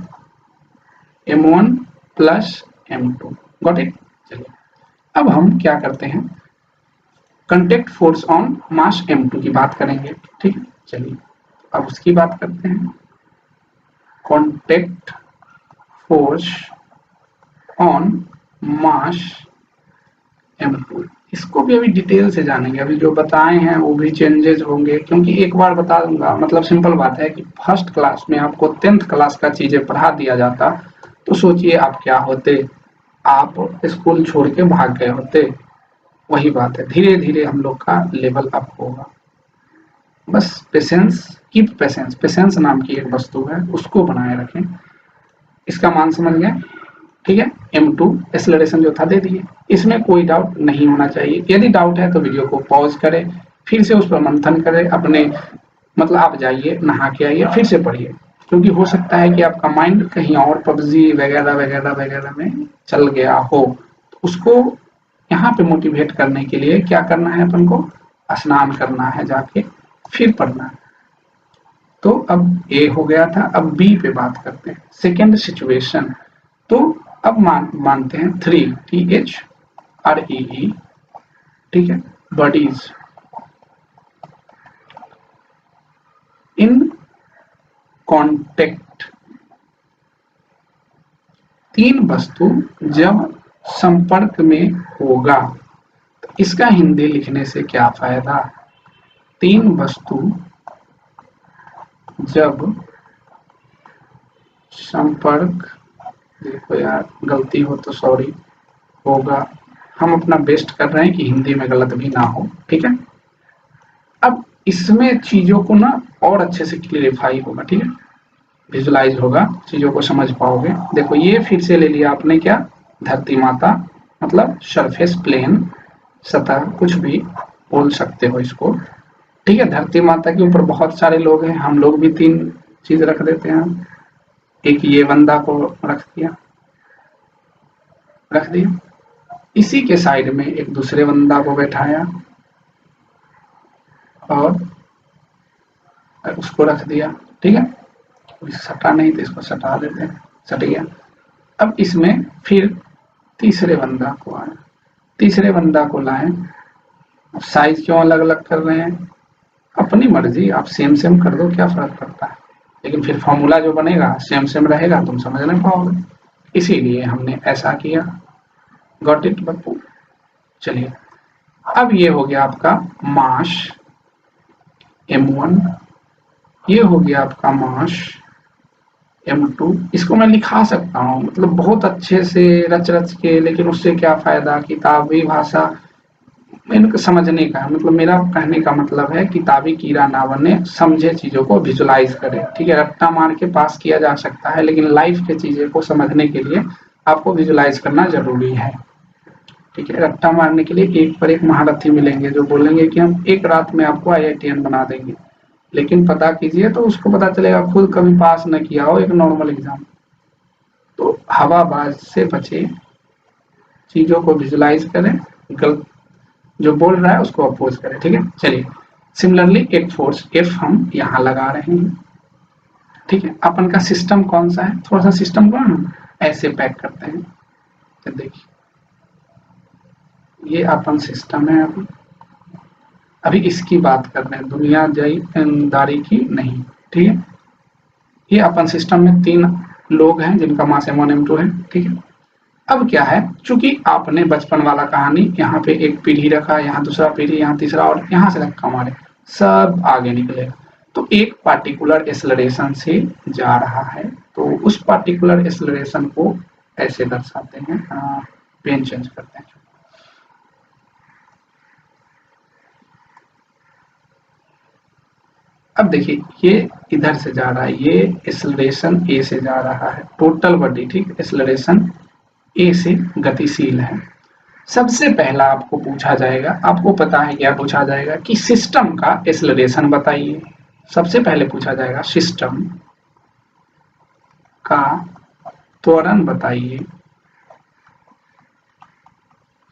m1 plus m2, got it. चलिए अब हम क्या करते हैं, contact force on mass m2 की बात करेंगे, ठीक है। चलिए अब उसकी बात करते हैं, contact force on mass m2, इसको भी अभी डिटेल से जानेंगे, अभी जो बताए हैं वो भी चेंजेस होंगे, क्योंकि एक बार बता दूंगा, मतलब सिंपल बात है कि फर्स्ट क्लास में आपको 10th क्लास का चीजें पढ़ा दिया जाता तो सोचिए आप क्या होते, आप स्कूल छोड़ के भाग गए होते, वही बात है, धीरे धीरे हम लोग का लेवल अप होगा। बस पेशेंस, कीप पेशेंस, पेशेंस नाम की एक वस्तु है, उसको बनाए रखें। इसका मान समझ गए, ठीक है। M2 एक्सेलरेशन जो था दे दिए, इसमें कोई डाउट नहीं होना चाहिए। यदि डाउट है तो वीडियो को पॉज करें, फिर से उस पर मंथन करें, अपने मतलब आप जाइए नहा के आइए, फिर से पढ़िए, क्योंकि हो सकता है कि आपका माइंड कहीं और पबजी वगैरह वगैरह वगैरह में चल गया हो। तो उसको यहाँ पे मोटिवेट करने के लिए क्या करना है, अपन को स्नान करना है जाके, फिर पढ़ना है। तो अब ए हो गया था, अब बी पे बात करते हैं, सेकेंड सिचुएशन। तो अब मानते हैं 3THREE, ठीक है, बॉडीज इन कॉन्टेक्ट, तीन वस्तु जब संपर्क में होगा, तो इसका हिंदी लिखने से क्या फायदा। तीन वस्तु जब संपर्क, देखो यार गलती हो तो सॉरी, होगा, हम अपना बेस्ट कर रहे हैं कि हिंदी में गलत भी ना हो, ठीक है। अब इसमें चीजों को ना और अच्छे से क्लियरिफाई होगा, ठीक है, विजुलाइज होगा, चीजों को समझ पाओगे। देखो ये फिर से ले लिया आपने क्या, धरती माता, मतलब सरफेस प्लेन, सतह, कुछ भी बोल सकते हो इसको, ठीक है। धरती माता के ऊपर बहुत सारे लोग हैं, हम लोग भी तीन चीज रख देते हैं। एक ये बंदा को रख दिया, इसी के साइड में एक दूसरे बंदा को बैठाया और उसको रख दिया, ठीक है। सटा नहीं तो इसको सटा देते हैं, सट गया। अब इसमें फिर तीसरे बंदा को आए, तीसरे बंदा को लाए। अब साइज क्यों अलग अलग कर रहे हैं, अपनी मर्जी, आप सेम सेम कर दो, क्या फर्क पड़ता है, लेकिन फिर फॉर्मूला जो बनेगा सेम सेम रहेगा, तुम समझ नहीं पाओगे, इसीलिए हमने ऐसा किया। Got it Bappu. चलिए, अब ये हो गया आपका मास M1, ये हो गया आपका मास M2। इसको मैं लिखा सकता हूँ, मतलब बहुत अच्छे से रच रच के, लेकिन उससे क्या फायदा, किताबी भाषा इनको समझने का, मतलब मेरा कहने का मतलब है किताबी कीड़ा ना बने, समझे, चीजों को विजुलाइज करे, ठीक है। रट्टा मार के पास किया जा सकता है, लेकिन लाइफ के चीजें को समझने के लिए आपको विजुलाइज करना जरूरी है, ठीक है। रट्टा मारने के लिए एक पर एक महारथी मिलेंगे जो बोलेंगे कि हम एक रात में आपको IITN बना देंगे, लेकिन पता कीजिए तो उसको पता चलेगा खुद कभी पास न किया हो एक नॉर्मल एग्जाम। तो हवाबाज से बचे, चीजों को विजुलाइज करें, गलत जो बोल रहा है उसको अपोज करें, ठीक है। चलिए, सिमिलरली एक फोर्स F हम यहाँ लगा रहे हैं, ठीक है। अपन का सिस्टम कौन सा है, थोड़ा सा सिस्टम को हम ऐसे पैक करते हैं। तो देखिए ये अपन सिस्टम है, अभी इसकी बात कर रहे हैं, दुनियादारी की नहीं, ठीक है। ये अपन सिस्टम में तीन लोग हैं जिनका मास M1 M2 है, ठीक है। अब क्या है, चूंकि आपने बचपन वाला कहानी, यहाँ पे एक पीढ़ी रखा, यहाँ दूसरा पीढ़ी, यहाँ तीसरा, और यहाँ से धक्का मारे, सब आगे निकलेगा। तो एक पार्टिकुलर एक्सेलरेशन से जा रहा है, तो उस पार्टिकुलर एक्सेलरेशन को ऐसे दर्शाते हैं, पेन चेंज करते हैं। अब देखिए ये इधर से जा रहा है, ये एक्सेलरेशन ए से जा रहा है, टोटल बॉडी, ठीक, एक्सेलरेशन ए से गतिशील है। सबसे पहला आपको पूछा जाएगा, आपको पता है क्या पूछा जाएगा कि सिस्टम का एक्सेलरेशन बताइए। सबसे पहले पूछा जाएगा सिस्टम का त्वरण बताइए।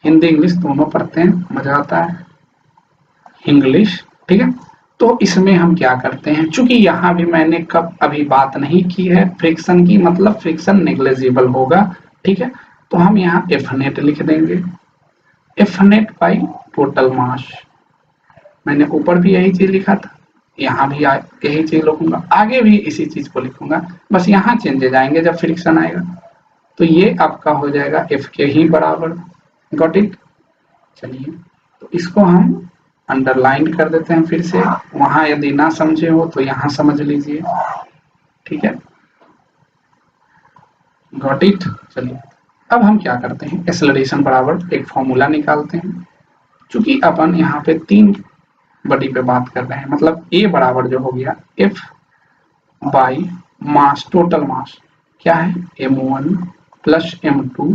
हिंदी इंग्लिश दोनों पढ़ते हैं, मजा आता है, इंग्लिश, ठीक है। तो इसमें हम क्या करते हैं, चूंकि यहाँ भी मैंने कब अभी बात नहीं की है फ्रिक्शन की, मतलब फ्रिक्शन नेग्लिजिबल होगा, ठीक है। तो हम यहाँ F नेट लिख देंगे, F net by total mass. मैंने ऊपर भी यही चीज लिखा था, यहाँ भी यही चीज लिखूंगा, आगे भी इसी चीज को लिखूंगा, बस यहाँ चेंजेज आएंगे जब फ्रिक्शन आएगा। तो ये आपका हो जाएगा F के ही बराबर। Got it. चलिए, तो इसको हम अंडरलाइन कर देते हैं फिर से, वहां यदि ना समझे हो तो यहाँ समझ लीजिए, ठीक है। Got it. चलिए, अब हम क्या करते हैं, एक्सेलरेशन बराबर एक फॉर्मूला निकालते हैं, चूंकि अपन यहाँ पे 3 बॉडी पे बात कर रहे हैं, मतलब A बराबर जो हो गया F by mass, total mass क्या है m1 plus m2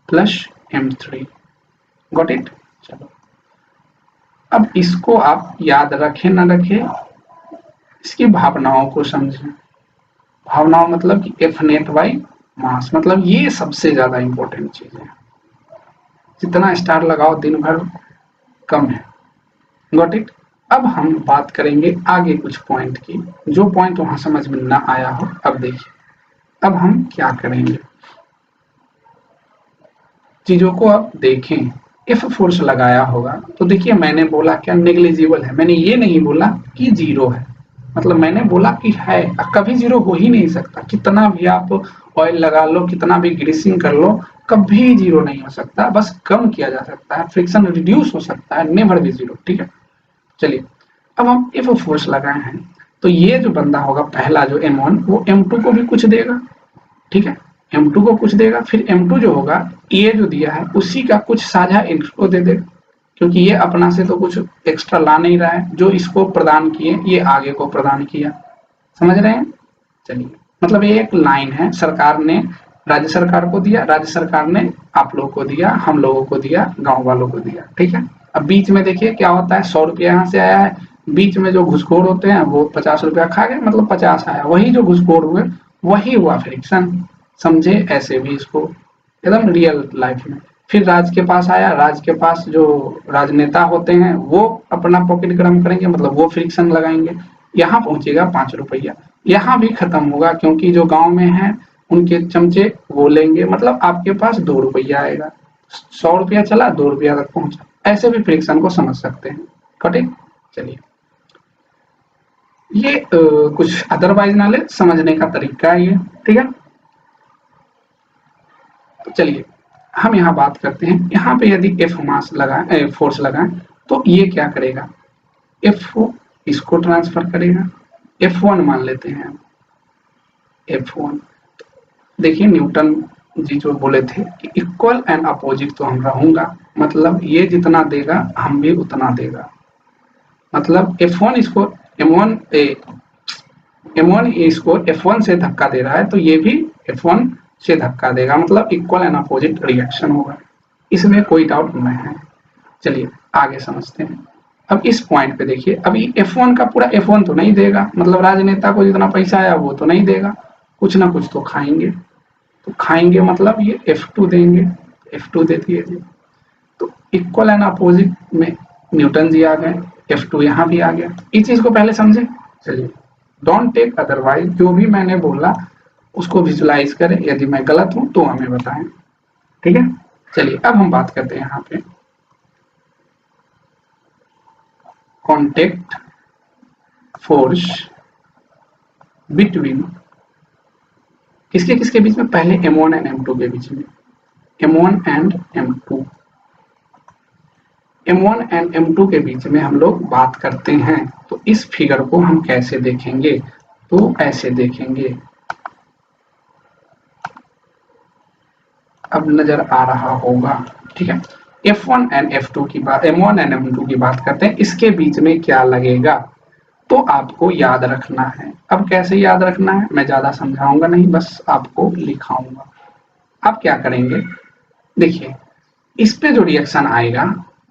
plus m3। Got it. चलो अब इसको आप याद रखें ना रखें, इसकी भावनाओं को समझें। भावनाओं मतलब कि एफ नेट बाई मास, मतलब ये सबसे ज्यादा इंपॉर्टेंट चीज है। जितना स्टार लगाओ दिन भर कम है। Got it. अब हम बात करेंगे आगे कुछ पॉइंट की, जो पॉइंट वहां समझ में ना आया हो। अब देखिए अब हम क्या करेंगे, चीजों को अब देखें। इफ फोर्स लगाया होगा तो देखिए मैंने बोला क्या नेग्लिजिबल है, मैंने ये नहीं बोला कि जीरो है, मतलब मैंने बोला कि है, कभी जीरो हो ही नहीं सकता। कितना भी आप ऑयल लगा लो, कितना भी ग्रीसिंग कर लो, कभी जीरो नहीं हो सकता, बस कम किया जा सकता है, फ्रिक्शन रिड्यूस हो सकता है, नेवर भी जीरो। ठीक है। चलिए अब हम इफ फोर्स लगाए हैं तो ये जो बंदा होगा पहला जो m1 वो m2 को भी कुछ देगा। ठीक है, m2 को कुछ देगा, फिर m2 जो होगा ये जो दिया है उसी का कुछ साझा इसको दे देगा, क्योंकि ये अपना से तो कुछ एक्स्ट्रा ला नहीं रहा है, जो इसको प्रदान किए ये आगे को प्रदान किया। समझ रहे हैं। चलिए मतलब ये एक लाइन है, सरकार ने राज्य सरकार को दिया, राज्य सरकार ने आप लोगों को दिया, हम लोगों को दिया, गांव वालों को दिया। ठीक है। अब बीच में देखिए क्या होता है, 100 रुपया यहाँ से आया है, बीच में जो घुसखोर होते हैं वो 50 रुपया खा गए, मतलब 50 आया, वही जो घुसखोर हुए वही हुआ फ्रिक्शन। समझे ऐसे भी इसको एकदम रियल लाइफ में। फिर राज के पास आया, राज के पास जो राजनेता होते हैं वो अपना पॉकेट गरम करेंगे, मतलब वो फ्रिक्शन लगाएंगे, यहाँ पहुंचेगा 5 रुपया, यहाँ भी खत्म होगा क्योंकि जो गांव में है उनके चमचे वो लेंगे, मतलब आपके पास 2 रुपया आएगा। 100 रुपया चला, 2 रुपया तक पहुंचा। ऐसे भी फ्रिक्शन को समझ सकते हैं। कटिंग। चलिए ये कुछ अदरवाइज नॉलेज समझने का तरीका है ये। ठीक है। तो चलिए हम यहाँ बात करते हैं, यहाँ पे यदि एफ मास लगाए, फोर्स लगाएं तो ये क्या करेगा, एफ इसको ट्रांसफर करेगा, F1 मान लेते हैं। F1 देखिए न्यूटन जी जो बोले थे कि इक्वल एंड अपोजिट तो हम रहूंगा, मतलब ये जितना देगा हम भी उतना देगा, मतलब F1 इसको M1 इसको F1 से धक्का दे रहा है तो ये भी F1 से धक्का देगा, मतलब इक्वल एंड अपोजिट रिएक्शन होगा, इसमें कोई डाउट नहीं है। चलिए आगे समझते हैं। अब इस पॉइंट पे देखिए, अभी F1 का पूरा F1 तो नहीं देगा, मतलब राजनेता को जितना पैसा आया वो तो नहीं देगा, कुछ ना कुछ तो खाएंगे, तो खाएंगे मतलब ये F2 देंगे, F2 दे दिए। तो इक्वल एंड अपोजिट में न्यूटन जी आ गए, F2 यहाँ भी आ गया। इस चीज को पहले समझे। चलिए डोंट टेक अदरवाइज, जो भी मैंने बोला उसको विजुलाइज करें, यदि मैं गलत हूं तो हमें बताएं। ठीक है। चलिए अब हम बात करते हैं यहाँ पे कॉन्टेक्ट फोर्स बिटवीन किसके किसके बीच में, पहले M1 एंड M2 के बीच में, M1 and M2, M1 and M2 के बीच में हम लोग बात करते हैं। तो इस फिगर को हम कैसे देखेंगे, तो ऐसे देखेंगे, अब नजर आ रहा होगा। ठीक है। F1 एंड F2 की बात, M1 एंड M2 की बात करते हैं, इसके बीच में क्या लगेगा तो आपको याद रखना है। अब कैसे याद रखना है, मैं ज्यादा समझाऊंगा नहीं, बस आपको लिखाऊंगा। आप क्या करेंगे, देखिए इस पे जो रिएक्शन आएगा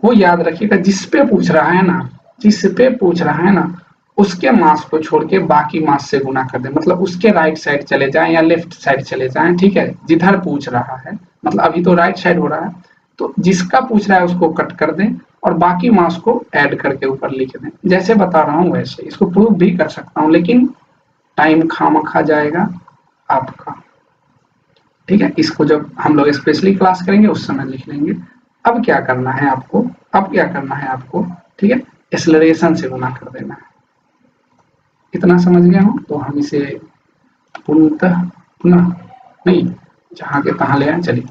वो याद रखिएगा, जिस पे पूछ रहा है ना, जिस पे पूछ रहा है ना उसके मास को छोड़ के बाकी मास से गुना कर दे, मतलब उसके राइट साइड चले जाएं या लेफ्ट साइड चले जाएं। ठीक है, जिधर पूछ रहा है, मतलब अभी तो राइट साइड हो रहा है, तो जिसका पूछ रहा है उसको कट कर दें और बाकी मास को ऐड करके ऊपर लिख दें। जैसे बता रहा हूं वैसे, इसको प्रूव भी कर सकता हूं लेकिन टाइम खामखा जाएगा आपका। ठीक है, इसको जब हम लोग स्पेशली क्लास करेंगे उस समय लिख लेंगे। अब क्या करना है आपको, अब क्या करना है आपको, ठीक है, एक्सेलरेशन से गुना कर देना है। इतना समझ गया हूं तो हम इसे पुनः पुनः नहीं, जहां के तहां ले आए। चलिए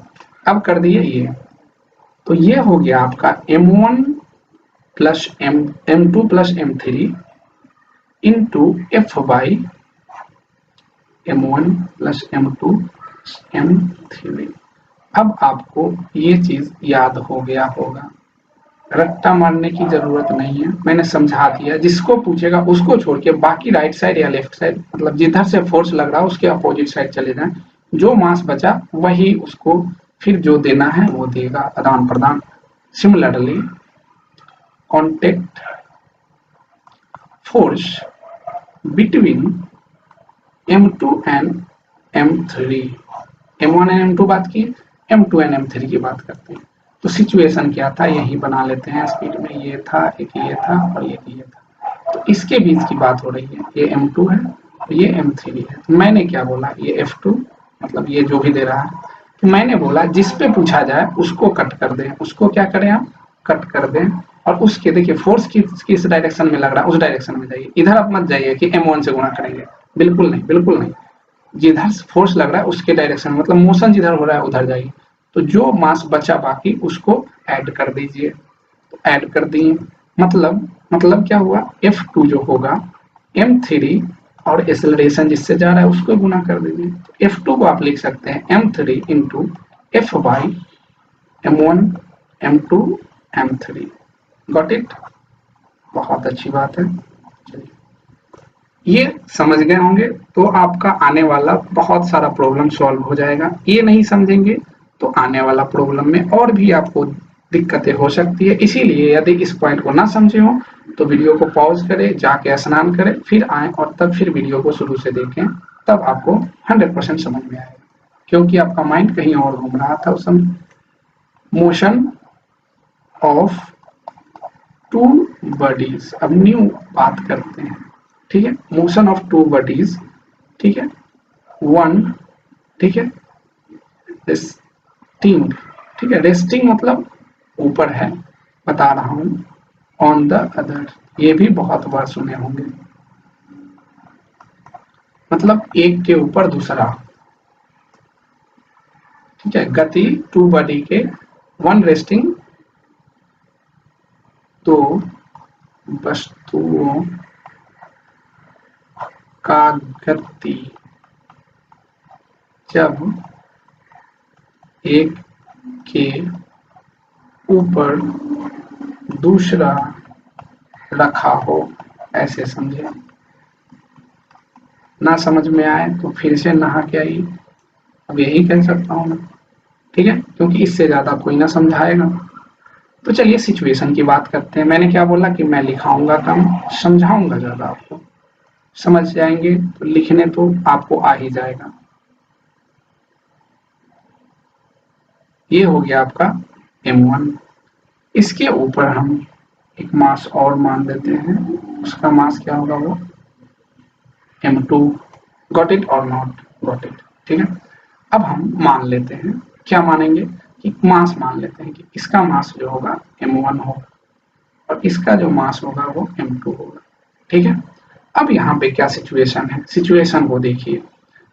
अब कर दिए ये, तो ये हो गया आपका M1 plus M2 plus M3 into F by M1 plus M2 M3। अब आपको ये चीज याद हो गया होगा। रट्टा मारने की जरूरत नहीं है, मैंने समझा दिया। जिसको पूछेगा उसको छोड़ के बाकी राइट साइड या लेफ्ट साइड, मतलब जिधर से फोर्स लग रहा है उसके अपोजिट साइड चले जाएं। जो मास बचा वही उसको फिर जो देना है वो देगा, आदान प्रदान। Similarly contact force between M2 and M3, M1 and M2 बात की, M2 एंड M3 की बात करते हैं। तो सिचुएशन क्या था यही बना लेते हैं स्पीड में, ये था, एक ये था और एक ये था। तो इसके बीच की बात हो रही है, ये M2 है और ये M3 है। तो मैंने क्या बोला, ये F2 मतलब ये जो भी दे रहा है, तो मैंने बोला जिस पे पूछा जाए उसको कट कर दें। उसको क्या करें आप, कट कर दें। और उसके देखिए फोर्स किस डायरेक्शन में लग रहा है उस डायरेक्शन में जाइए। इधर आप मत जाइए कि M1 से गुणा करेंगे, बिल्कुल नहीं, बिल्कुल नहीं। जिधर फोर्स लग रहा है उसके डायरेक्शन मतलब मोशन जिधर हो रहा है उधर जाइए। तो जो मास बचा बाकी उसको ऐड कर दीजिए। तो ऐड कर दिए, मतलब क्या हुआ, F2 जो होगा M3 और एक्सेलरेशन जिससे जा रहा है उसको गुना कर दीजिए। तो F2 को आप लिख सकते हैं M3 into F by M1 M2 M3। Got it, बहुत अच्छी बात है। चलिए ये समझ गए होंगे तो आपका आने वाला बहुत सारा प्रॉब्लम सॉल्व हो जाएगा। ये नहीं समझेंगे तो आने वाला प्रॉब्लम में और भी आपको दिक्कतें हो सकती है। इसीलिए यदि इस पॉइंट को ना समझे हो तो वीडियो को पॉज करें, जाके स्नान करें, फिर आए और तब फिर वीडियो को शुरू से देखें। तब आपको 100% समझ में आएगा, क्योंकि आपका माइंड कहीं और घूम रहा था उस समय। मोशन ऑफ टू बॉडीज, अब न्यू बात करते हैं, ठीक है। मोशन ऑफ टू बॉडीज, ठीक है, वन, ठीक है, रेस्टिंग, ठीक है, रेस्टिंग मतलब ऊपर है, बता रहा हूं, ऑन द अदर, ये भी बहुत बार सुने होंगे, मतलब एक के ऊपर दूसरा, ठीक है। गति टू बॉडी के, वन रेस्टिंग, दो वस्तुओं का गति जब एक के ऊपर दूसरा रखा हो, ऐसे समझे। ना समझ में आए तो फिर से नहा के आइए, अब यही कह सकता हूं मैं, ठीक है, क्योंकि इससे ज्यादा कोई ना समझाएगा। तो चलिए सिचुएशन की बात करते हैं। मैंने क्या बोला कि मैं लिखाऊंगा कम, समझाऊंगा ज्यादा, आपको समझ जाएंगे तो लिखने तो आपको आ ही जाएगा। ये हो गया आपका M1। इसके ऊपर हम एक मास और मान देते हैं, उसका मास क्या होगा, वो M2। गॉट इट और नॉट गॉट इट, ठीक है। अब हम मान लेते हैं, क्या मानेंगे, कि मास मान लेते हैं कि इसका मास जो होगा M1 होगा और इसका जो मास होगा वो M2 होगा, ठीक है। अब यहाँ पे क्या सिचुएशन है, सिचुएशन को देखिए।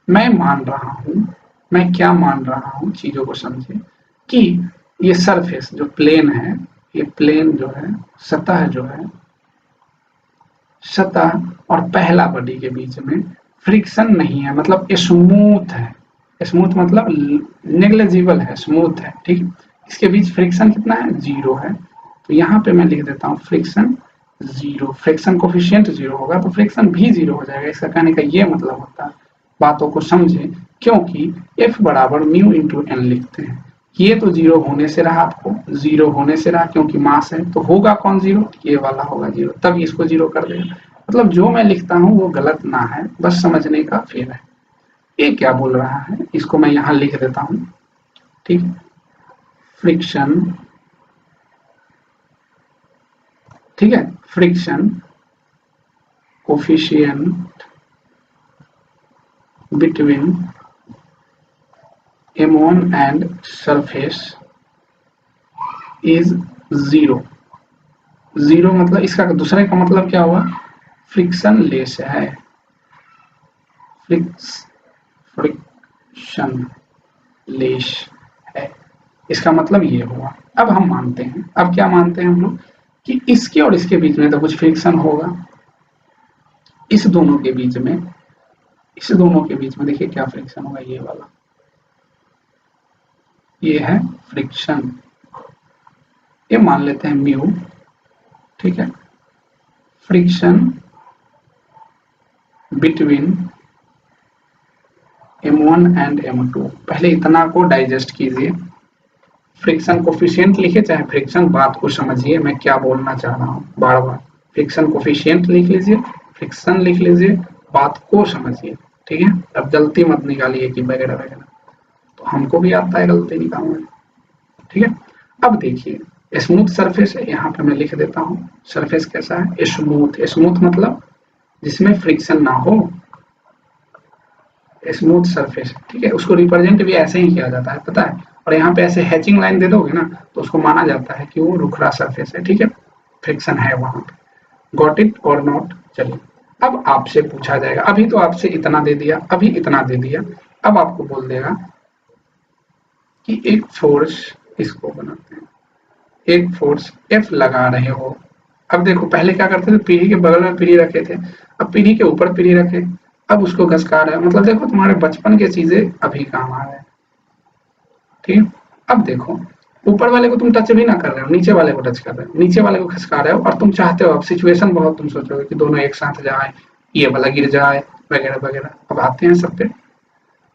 मैं मान रहा हूं, मैं क्या मान रहा हूं, चीजों को समझे, कि ये सरफेस जो प्लेन है, ये प्लेन जो है, सतह जो है, सतह और पहला बॉडी के बीच में फ्रिक्शन नहीं है, मतलब स्मूथ है। स्मूथ मतलब नेग्लेजिबल है, स्मूथ है, ठीक। इसके बीच फ्रिक्शन कितना है, जीरो है। तो यहाँ पे मैं लिख देता हूँ friction zero, friction coefficient zero होगा तो फ्रिक्शन भी जीरो हो जाएगा। इसका कहने का ये मतलब होता है, बातों को समझे, क्योंकि F बराबर म्यू इंटू एन लिखते हैं। ये तो जीरो होने से रहा, आपको जीरो होने से रहा क्योंकि मास है, तो होगा कौन जीरो, ये वाला होगा जीरो, तब इसको जीरो कर देगा। मतलब जो मैं लिखता हूँ वो गलत ना है, बस समझने का फेर है। ये क्या बोल रहा है, इसको मैं यहाँ लिख देता हूँ, ठीक। फ्रिक्शन, ठीक है, friction coefficient between M1 and surface is zero. Zero मतलब इसका दूसरे का मतलब क्या हुआ, फ्रिक्शन लेस है, फ्रिक्शन लेस है, इसका मतलब ये हुआ। अब हम मानते हैं, अब क्या मानते हैं हम लोग, कि इसके और इसके बीच में तो कुछ फ्रिक्शन होगा। इस दोनों के बीच में, इस दोनों के बीच में देखिए क्या फ्रिक्शन होगा, ये वाला, ये है फ्रिक्शन। ये मान लेते हैं म्यू, ठीक है, friction between M1 and M2। पहले इतना को डाइजेस्ट कीजिए, फ्रिक्शन कोफिशिएंट लिखे चाहे फ्रिक्शन, बात को समझिए मैं क्या बोलना चाह रहा हूँ बार बार। फ्रिक्शन कोफिशिएंट लिख लीजिए, फ्रिक्शन लिख लीजिए, बात को समझिए, ठीक है। अब गलती मत निकालिए कि वगैरह वगैरह, तो हमको भी आता है गलती निकालना, ठीक है। अब देखिए स्मूथ सरफेस है, यहाँ पे मैं लिख देता हूँ सरफेस कैसा है, स्मूथ। स्मूथ मतलब जिसमें फ्रिक्शन ना हो, स्मूथ सरफेस, ठीक है। उसको रिप्रेजेंट भी ऐसे ही किया जाता है, पता है। और यहाँ पे ऐसे हैचिंग लाइन दे दोगे ना तो उसको माना जाता है कि वो रुखरा सरफेस है, ठीक है, फ्रिक्शन है वहां पे। गॉट इट और नॉट। चलिए अब आपसे पूछा जाएगा, अभी तो आपसे इतना दे दिया, अभी इतना दे दिया, अब आपको बोल देगा कि एक फोर्स, इसको बनाते हैं, एक फोर्स F लगा रहे हो। अब देखो पहले क्या करते थे, पीढ़ी के बगल में पीढ़ी रखे थे, अब पीढ़ी के ऊपर पीढ़ी रखे, अब उसको घसका रहे हो। मतलब देखो तुम्हारे बचपन की चीजें अभी काम आ रहे हैं, ठीक है। अब देखो ऊपर वाले को तुम टच भी ना कर रहे हो, नीचे वाले को टच कर रहे हो, नीचे वाले को खसका रहे हो, और तुम चाहते हो अब सिचुएशन बहुत तुम सोचोगे कि दोनों एक साथ जाए, ये वाला गिर जाए वगैरह वगैरह। अब आते हैं सब पे।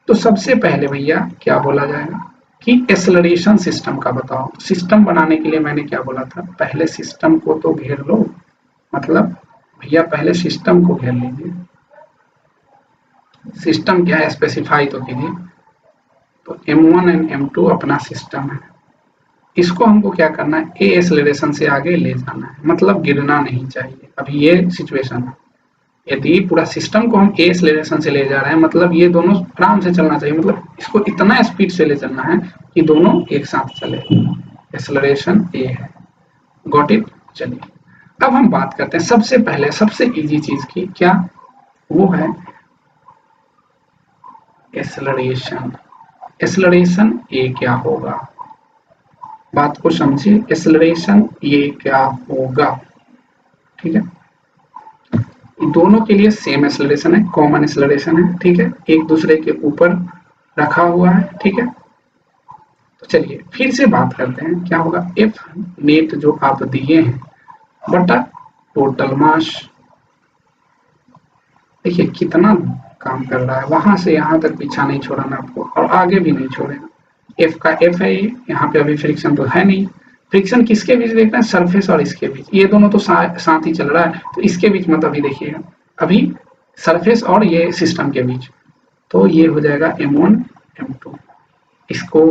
तो सबसे पहले भैया क्या बोला जाएगा कि एक्सेलरेशन सिस्टम का बताओ। सिस्टम बनाने के लिए मैंने क्या बोला था, पहले सिस्टम को तो घेर लो, मतलब भैया पहले सिस्टम को घेर लीजिए। सिस्टम क्या है स्पेसिफाई तो कीजिए। तो M1 एंड M2 अपना सिस्टम है, इसको हमको क्या करना है, ए एक्सेलरेशन से आगे ले जाना है, मतलब गिरना नहीं चाहिए। अभी ये सिचुएशन है, यदि पूरा सिस्टम को हम ए एक्सेलरेशन से ले जा रहे हैं, मतलब ये दोनों आराम से चलना चाहिए, मतलब इसको इतना स्पीड से ले चलना है कि दोनों एक साथ चले। एक्सेलरेशन ए है, गॉट इट। चलिए अब हम बात करते हैं सबसे पहले सबसे इजी चीज की, क्या वो है एक्सेलरेशन। एक्सेलरेशन ए क्या होगा, बात को समझिए, एक्सेलरेशन ये क्या होगा, ठीक है। दोनों के लिए सेम एक्सेलरेशन है, कॉमन एक्सेलरेशन है, ठीक है, एक दूसरे के ऊपर रखा हुआ है, ठीक है। तो चलिए फिर से बात करते हैं क्या होगा, एफ नेट जो आप दिए हैं बटा टोटल मास। देखिए कितना काम कर रहा है, वहां से यहाँ तक पीछा नहीं छोड़ा मैं आपको, और आगे भी नहीं छोड़ेगा। एफ का एफ है ये, यहाँ पे अभी फ्रिक्शन तो है नहीं। फ्रिक्शन किसके बीच देख रहे हैं, सरफेस और इसके बीच, ये दोनों तो साथ ही चल रहा है, तो इसके बीच मत अभी देखिएगा, अभी सरफेस और ये सिस्टम के बीच। तो ये हो जाएगा M1 M2। इसको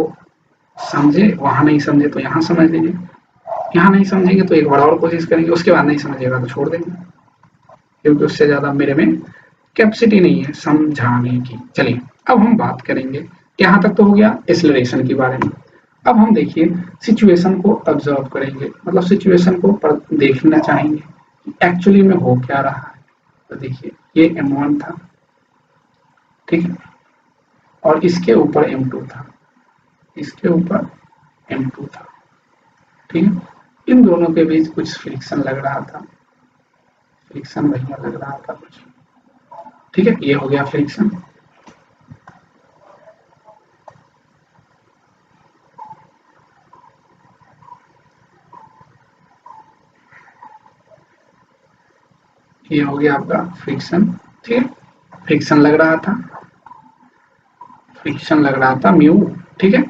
समझे, वहां नहीं समझे तो यहाँ समझ लीजिए, यहाँ नहीं समझेंगे तो एक बार और कोशिश करेंगे, उसके बाद नहीं समझेगा तो छोड़ देंगे, क्योंकि उससे ज्यादा मेरे में कैपेसिटी नहीं है समझाने की। चलिए अब हम बात करेंगे, यहाँ तक तो हो गया एक्सेलरेशन के बारे में। अब हम देखिए सिचुएशन को ऑब्जर्व करेंगे, मतलब सिचुएशन को देखना चाहेंगे कि एक्चुअली में हो क्या रहा है। तो देखिए ये M1 था, ठीक है, और इसके ऊपर M2 था, इसके ऊपर M2 था, ठीक है। इन दोनों के बीच कुछ फ्रिक्शन लग रहा था, फ्रिक्शन भैया लग रहा था कुछ, ठीक है, ये हो गया फ्रिक्शन। ये हो गया आपका फ्रिक्शन, ठीक है, फ्रिक्शन लग रहा था, फ्रिक्शन लग रहा था म्यू, ठीक है।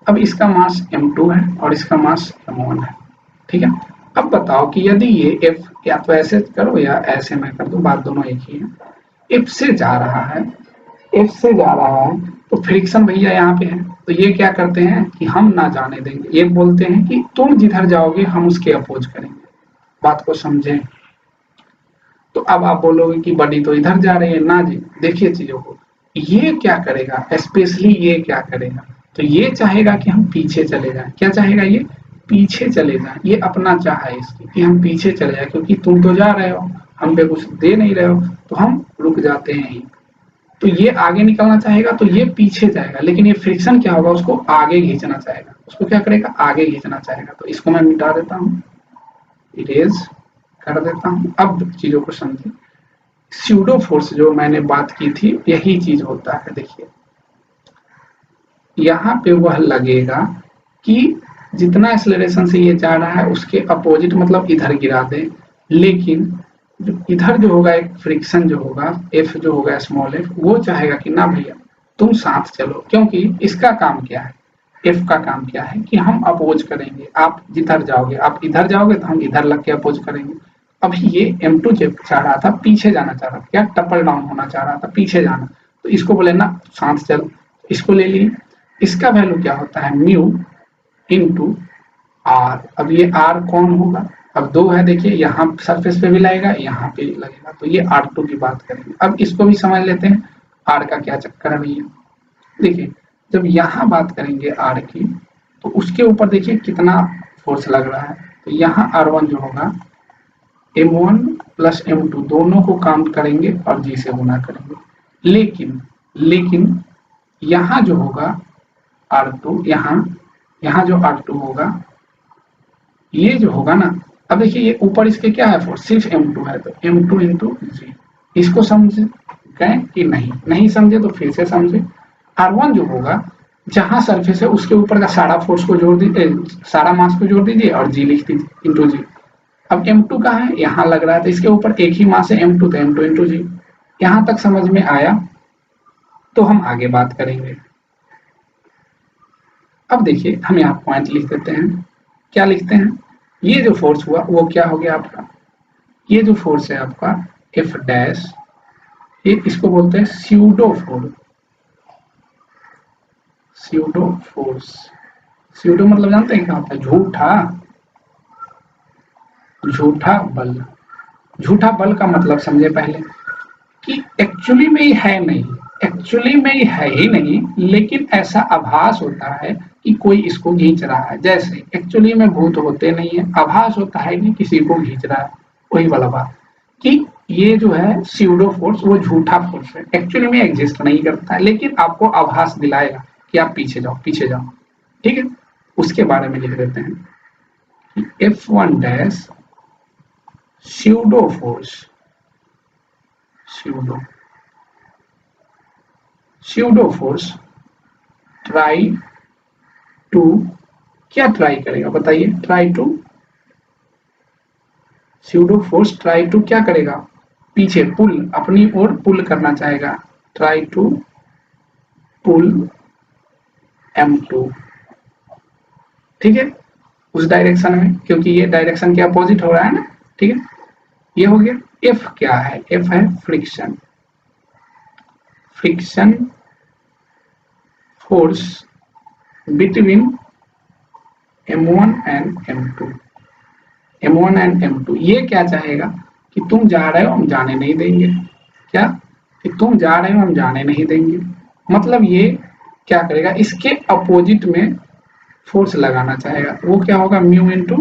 अब इसका मास M2 है और इसका मास M1 है, ठीक है। अब बताओ कि यदि ये F, या तो ऐसे करो या ऐसे मैं कर दूं, बात दोनों एक ही है, F से जा रहा है, F से जा रहा है, तो फ्रिक्शन भैया यहाँ पे है, तो ये क्या करते हैं कि हम ना जाने देंगे, ये बोलते हैं कि तुम जिधर जाओगे हम उसके अपोज करेंगे। बात को समझें। तो अब आप बोलोगे कि बडी तो इधर जा रही है ना जी, देखिए चीजों को, ये क्या करेगा, स्पेशली ये क्या करेगा, तो ये चाहेगा कि हम पीछे चले जाएं। क्या चाहेगा, ये पीछे चले जाएं, ये अपना चाह है इसकी कि हम पीछे चले जाए, क्योंकि तुम तो जा रहे हो, हम पे कुछ दे नहीं रहे हो, तो हम रुक जाते हैं यहीं। तो ये आगे निकलना चाहेगा तो ये पीछे जाएगा, लेकिन ये फ्रिक्शन क्या होगा, उसको आगे खींचना चाहेगा, उसको क्या करेगा, आगे खींचना चाहेगा। तो इसको मैं मिटा देता हूँ, इरेज कर देता हूँ। अब चीजों को समझिए, स्यूडो फोर्स जो मैंने बात की थी यही चीज होता है। देखिए यहाँ पे वह लगेगा कि जितना एक्सेलरेशन से ये जा रहा है उसके अपोजिट मतलब इधर गिरा दें, लेकिन जो इधर जो होगा एक फ्रिक्शन जो होगा एफ जो होगा स्मॉल एफ, वो चाहेगा कि ना भैया तुम साथ चलो, क्योंकि इसका काम क्या है, एफ का काम क्या है कि हम अपोज करेंगे, आप जिधर जाओगे आप इधर जाओगे तो हम इधर लग के अपोज करेंगे। अभी ये M2 चाह रहा था पीछे जाना चाह रहा था, क्या टप्पल डाउन होना चाह रहा था, पीछे जाना, तो इसको बोले ना साथ चल, इसको ले लिए। इसका वैल्यू क्या होता है म्यू इंटू आर। अब ये आर कौन होगा, अब दो है देखिए, यहाँ सरफेस पे भी लगेगा यहाँ पे लगेगा, तो ये R2 की बात करेंगे। अब इसको भी समझ लेते हैं आर का क्या चक्कर है भैया। देखिए जब यहाँ बात करेंगे आर की, तो उसके ऊपर देखिए कितना फोर्स लग रहा है, तो यहाँ R1 जो होगा M1 प्लस M2 दोनों को काउंट करेंगे और G से गुना करेंगे, लेकिन यहाँ जो होगा R2, यहाँ जो R2 होगा, ये जो होगा ना, अब देखिए ये ऊपर इसके क्या है फोर्स, सिर्फ M2 है, तो M2 इंटू G। इसको समझ गए कि नहीं समझे तो फिर से समझे। R1 जो होगा जहां सरफेस है उसके ऊपर का सारा फोर्स को जोड़ दीजिए, सारा मास को जोड़ दीजिए और G लिख दीजिए इंटू G। अब M2 का है यहाँ लग रहा है, तो इसके ऊपर एक ही मास है M2, तो M2 इंटू G। यहाँ तक समझ में आया तो हम आगे बात करेंगे। अब देखिए हम यहाँ पॉइंट लिख देते हैं, क्या लिखते हैं, ये जो फोर्स हुआ वो क्या हो गया आपका, ये जो फोर्स है आपका एफ डैश, ये इसको बोलते हैं pseudo force. Pseudo force, pseudo मतलब जानते हैं क्या होता है, झूठा बल। झूठा बल का मतलब समझे पहले कि एक्चुअली में ये है नहीं, एक्चुअली में ये है ही नहीं, लेकिन ऐसा आभास होता है कि कोई इसको खींच रहा है, जैसे एक्चुअली में भूत होते नहीं है, आभास होता है कि किसी को खींच रहा है, वही वाला बात कि ये जो है स्यूडो फोर्स वो झूठा फोर्स है, एक्चुअली में एग्जिस्ट नहीं करता है, लेकिन आपको आभास दिलाएगा कि आप पीछे जाओ पीछे जाओ। ठीक है, उसके बारे में लिख देते हैं कि F1 dash pseudo force, pseudo force try to, क्या ट्राई करेगा बताइए, try to, pseudo force try to क्या करेगा, पीछे पुल, अपनी ओर पुल करना चाहेगा, ट्राई टू पुल M2। ठीक है, उस डायरेक्शन में, क्योंकि ये डायरेक्शन के अपोजिट हो रहा है ना। ठीक है, ये हो गया। F क्या है, F है friction, friction force between M1 and M2, M1 and M2। ये क्या चाहेगा कि तुम जा रहे हो हम जाने नहीं देंगे, क्या कि तुम जा रहे हो हम जाने नहीं देंगे, मतलब ये क्या करेगा, इसके अपोजिट में फोर्स लगाना चाहेगा, वो क्या होगा म्यू इंटू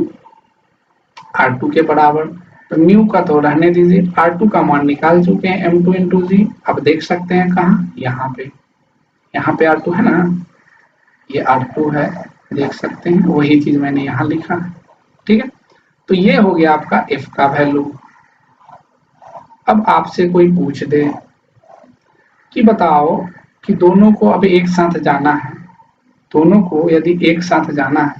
R2 के बराबर। तो म्यू का तो रहने दीजिए, R2 का मान निकाल चुके हैं M2 इंटू जी। अब देख सकते हैं कहाँ, यहाँ पे R2 है ना, ये R2 है, देख सकते हैं वही चीज मैंने यहाँ लिखा है। ठीक है, तो ये हो गया आपका F का वैल्यू। अब आपसे कोई पूछ दे कि बताओ कि दोनों को अब एक साथ जाना है, दोनों को यदि एक साथ जाना है,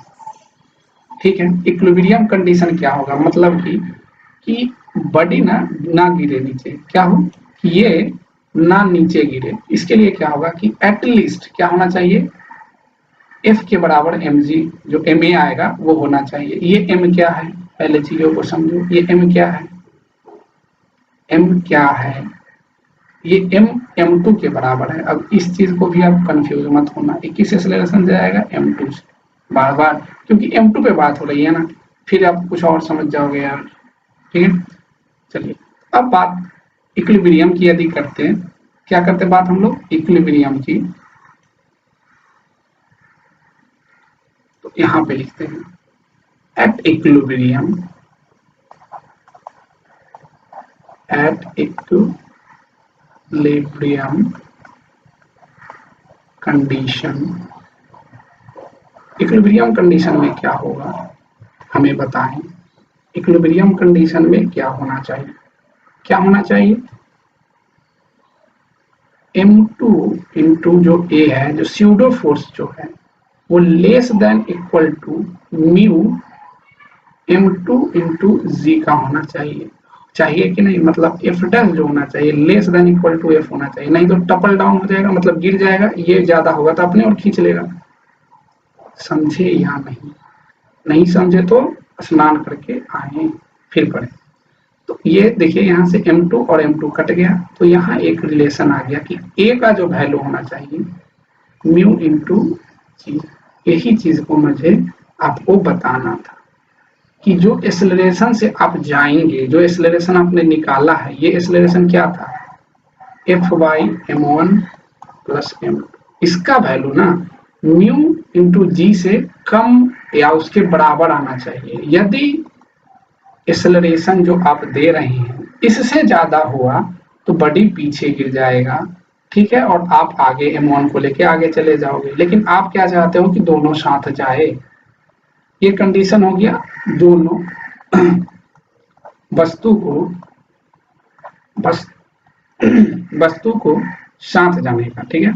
ठीक है, इक्विलिब्रियम कंडीशन क्या होगा, मतलब कि बॉडी ना गिरे नीचे, क्या हो कि ये ना नीचे गिरे, इसके लिए क्या होगा कि एटलीस्ट क्या होना चाहिए, F के बराबर mg, जो ma आएगा वो होना चाहिए। ये m क्या है, पहले चीजों को समझो, ये m क्या है, m क्या है, ये m m2 के बराबर है। अब इस चीज को भी आप कंफ्यूज मत होना, किस एक्सेलरेशन से आएगा, m2 से, बार बार क्योंकि m2 पे बात हो रही है ना, फिर आप कुछ और समझ जाओगे यार। ठीक है, चलिए अब बात इक्विलिब्रियम की यदि करते हैं, क्या करते हैं बात हम लोग इक्विलिब्रियम की, तो यहाँ पे लिखते हैं at equilibrium, condition. Equilibrium condition में क्या होगा हमें बताएं, इक्विलिब्रियम कंडीशन में क्या होना चाहिए, क्या होना चाहिए, M2 इंटू जो A है, जो स्यूडो फोर्स जो है, वो less than equal to mu m2 into g का होना चाहिए। चाहिए कि नहीं, मतलब एफ डैश जो होना चाहिए less than equal to F होना चाहिए, नहीं तो टपल डाउन हो जाएगा, मतलब गिर जाएगा, ये ज्यादा होगा तो अपने और खींच लेगा। समझे या नहीं? नहीं समझे तो स्नान करके आए फिर पढ़े। तो ये देखिए यहाँ से m2 और m2 कट गया, तो यहाँ एक रिलेशन आ गया कि a का जो वैल्यू होना चाहिए म्यू इंटू जी। यही चीज को मुझे आपको बताना था कि जो एक्सेलरेशन से आप जाएंगे, जो एक्सेलरेशन आपने निकाला है, ये एक्सेलरेशन क्या था, F by m one plus m, इसका वैल्यू ना म्यू इंटू जी से कम या उसके बराबर आना चाहिए। यदि एक्सेलरेशन जो आप दे रहे हैं इससे ज्यादा हुआ तो बॉडी पीछे गिर जाएगा, ठीक है, और आप आगे m1 को लेके आगे चले जाओगे। लेकिन आप क्या चाहते हो कि दोनों साथ जाए, ये कंडीशन हो गया दोनों वस्तु को बस वस्तु को साथ जाने का, ठीक है,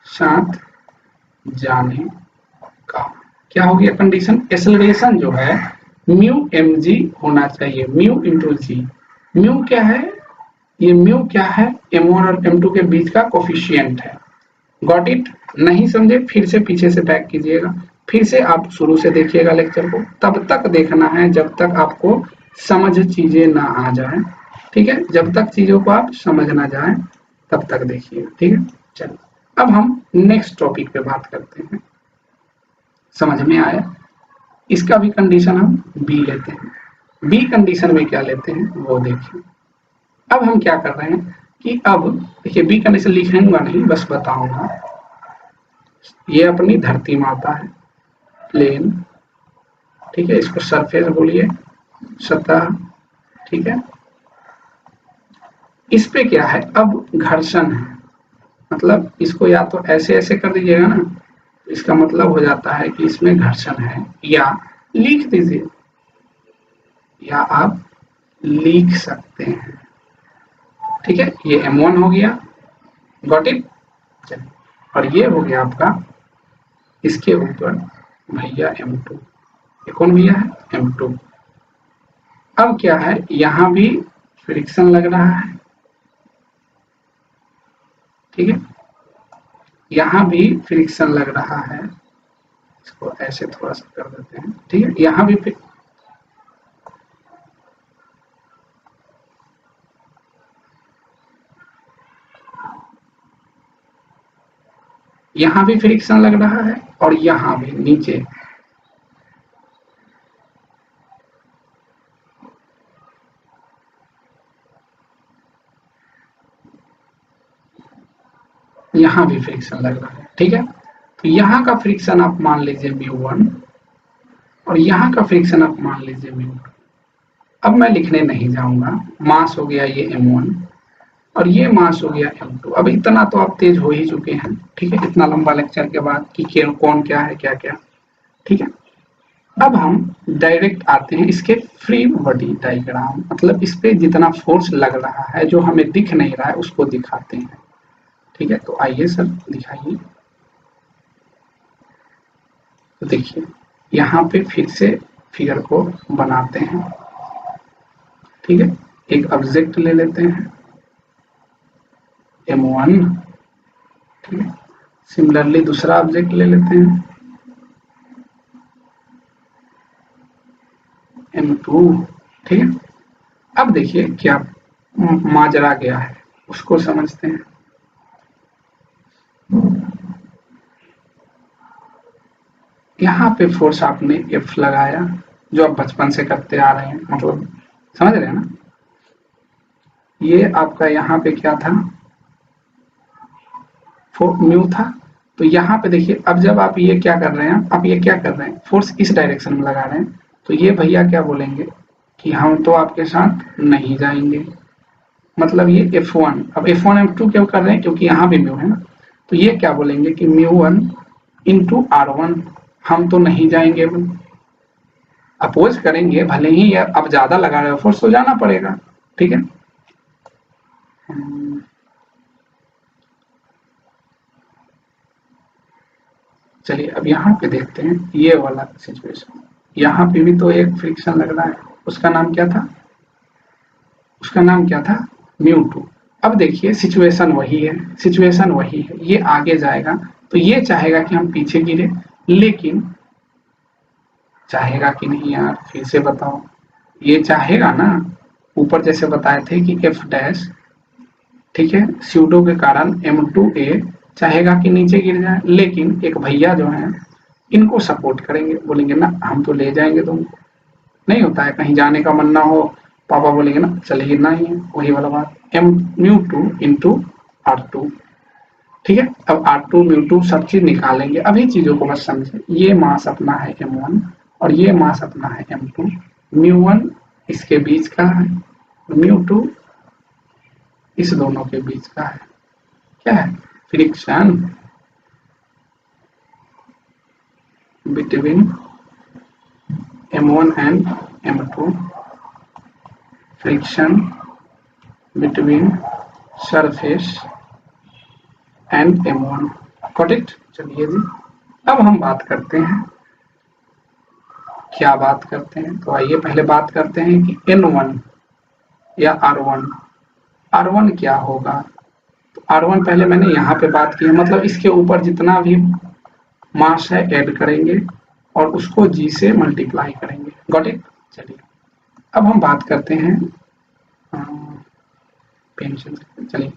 साथ जाने का क्या हो गया कंडीशन, एक्सेलरेशन जो है म्यू एम जी होना चाहिए, म्यू इंटू जी। म्यू क्या है, ये म्यू क्या है, m1 और m2 के बीच का कोफिशिएंट है। Got it? नहीं समझे फिर से पीछे से बैक कीजिएगा, फिर से आप शुरू से देखिएगा लेक्चर को, तब तक देखना है जब तक आपको समझ चीजें ना आ जाए, ठीक है, जब तक चीजों को आप समझ ना जाए तब तक देखिएगा, ठीक है। चलिए अब हम नेक्स्ट टॉपिक पे बात करते हैं। समझ में आया? इसका भी कंडीशन हम बी लेते हैं। बी कंडीशन में क्या लेते हैं वो देखिए। अब हम क्या कर रहे हैं कि अब देखिए बी कंडीशन लिखूंगा नहीं, बस बताऊंगा। ये अपनी धरती माता है, प्लेन, ठीक है, इसको सरफेस बोलिए, सतह, ठीक है। इस पे क्या है, अब घर्षण है, मतलब इसको या तो ऐसे ऐसे कर दीजिएगा ना, इसका मतलब हो जाता है कि इसमें घर्षण है, या लिख दीजिए, या आप लिख सकते हैं, ठीक है। ये m1 हो गया, गॉट इट। चलिए, और ये हो गया आपका इसके ऊपर भैया m2, ये कौन भैया है, m2। अब क्या है, यहां भी फ्रिक्शन लग रहा है, ठीक है, यहां भी फ्रिक्शन लग रहा है, इसको ऐसे थोड़ा सा कर देते हैं, ठीक है, यहां भी फ्रिक्शन लग रहा है, और यहां भी नीचे, यहां भी फ्रिक्शन लग रहा है, ठीक है। तो यहाँ का फ्रिक्शन आप मान लीजिए म्यू1, और यहाँ का फ्रिक्शन आप मान लीजिए म्यू2। अब मैं लिखने नहीं जाऊंगा, मास हो गया ये m1 और ये मास हो गया m2। अब इतना तो आप तेज हो ही चुके हैं, ठीक है, इतना लंबा लेक्चर के बाद कि कौन क्या है क्या क्या, ठीक है। अब हम डायरेक्ट आते हैं इसके फ्री बॉडी डायग्राम, मतलब इस पे जितना फोर्स लग रहा है जो हमें दिख नहीं रहा है उसको दिखाते हैं, ठीक है। तो आइए सर दिखाइए। तो देखिए यहाँ पे फिर से फिगर को बनाते हैं, ठीक है। एक ऑब्जेक्ट ले लेते हैं m1, ठीक है। सिमिलरली दूसरा ऑब्जेक्ट ले लेते हैं m2, ठीक है। अब देखिए क्या माजरा गया है उसको समझते हैं। यहाँ पे फोर्स आपने F लगाया जो आप बचपन से करते आ रहे हैं, मतलब समझ रहे हैं ना। ये आपका यहाँ पे क्या था, म्यू था। तो यहाँ पे देखिए अब जब आप ये क्या कर रहे हैं, आप ये क्या कर रहे हैं, फोर्स इस डायरेक्शन में लगा रहे हैं, तो ये भैया क्या बोलेंगे कि हम तो आपके साथ नहीं जाएंगे, मतलब ये F1। अब F1 F2 क्यों कर रहे हैं, क्योंकि यहाँ भी म्यू है ना, तो ये क्या बोलेंगे कि म्यू1 इंटू R1, हम तो नहीं जाएंगे, अपोज करेंगे, भले ही यार अब ज्यादा लगा रहे हो फोर्स तो जाना पड़ेगा, ठीक है। चलिए अब यहाँ पे देखते हैं ये वाला सिचुएशन। यहाँ पे भी तो एक फ्रिक्शन लग रहा है, उसका नाम क्या था, उसका नाम क्या था, μ2। अब देखिए सिचुएशन वही है, सिचुएशन वही है, ये आगे जाएगा तो ये चाहेगा कि हम पीछे गिरे, लेकिन चाहेगा कि नहीं यार, फिर से बताओ, ये चाहेगा ना। ऊपर जैसे बताए थे कि एफ डैश, ठीक है, स्यूडो के कारण M2A चाहेगा कि नीचे गिर जाए, लेकिन एक भैया जो है इनको सपोर्ट करेंगे, बोलेंगे ना हम तो ले जाएंगे तुमको। नहीं होता है कहीं जाने का मन ना हो, पापा बोलेंगे ना चले गिरना ही है, वही वाला बात, μ2 इंटू R2। ठीक है, अब R2 μ2 सब चीज निकालेंगे, अभी चीजों को बस समझे। ये मास अपना है M1 और ये मास अपना है M2, μ1 इसके बीच का है, μ2 इस दोनों के बीच का है। क्या है, friction between M1 and M2, friction between surface and M1। Got it. चलिए जी, अब हम बात करते हैं, क्या बात करते हैं, तो आइए पहले बात करते हैं कि N1 या R1 क्या होगा। तो R1 पहले मैंने यहाँ पे बात की है, मतलब इसके ऊपर जितना भी मास है ऐड करेंगे और उसको G से मल्टीप्लाई करेंगे। Got it. चलिए अब हम बात करते हैं, चलिए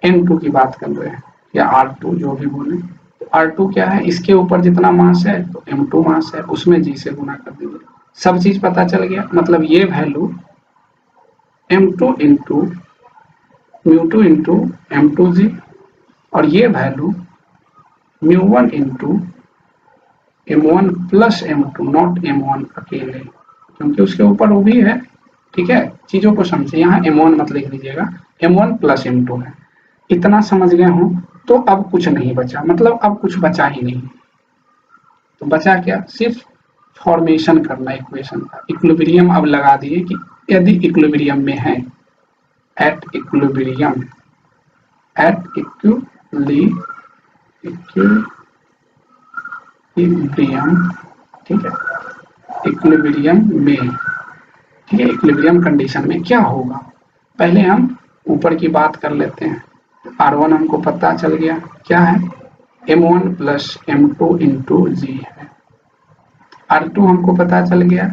N2 की बात कर रहे हैं या R2 जो भी बोले। तो R2 क्या है, इसके ऊपर जितना मास है तो M2 मास है, उसमें G से गुना कर दीजिए, सब चीज पता चल गया। मतलब ये value M2 into μ2 into M2G और ये value μ1 into M1 plus M2, not M1 अकेले, क्योंकि उसके ऊपर वो भी है। ठीक है, चीजों को समझे, यहाँ M1 मत लिख लीजिएगा, M1 प्लस M2 है। इतना समझ गए हो तो अब कुछ नहीं बचा, मतलब अब कुछ बचा ही नहीं। तो बचा क्या, सिर्फ फॉर्मेशन करना इक्वेशन का। इक्विलिब्रियम अब लगा दिए कि यदि इक्विलिब्रियम में है, एट इक्विलिब्रियम, एट इक्विलिब्रियम, ठीक है, इक्विलिब्रियम में, ठीक है, इक्विलिब्रियम कंडीशन में क्या होगा, पहले हम ऊपर की बात कर लेते हैं। R1 हमको पता चल गया क्या है, M1 plus M2 into G है। R2 हमको पता चल गया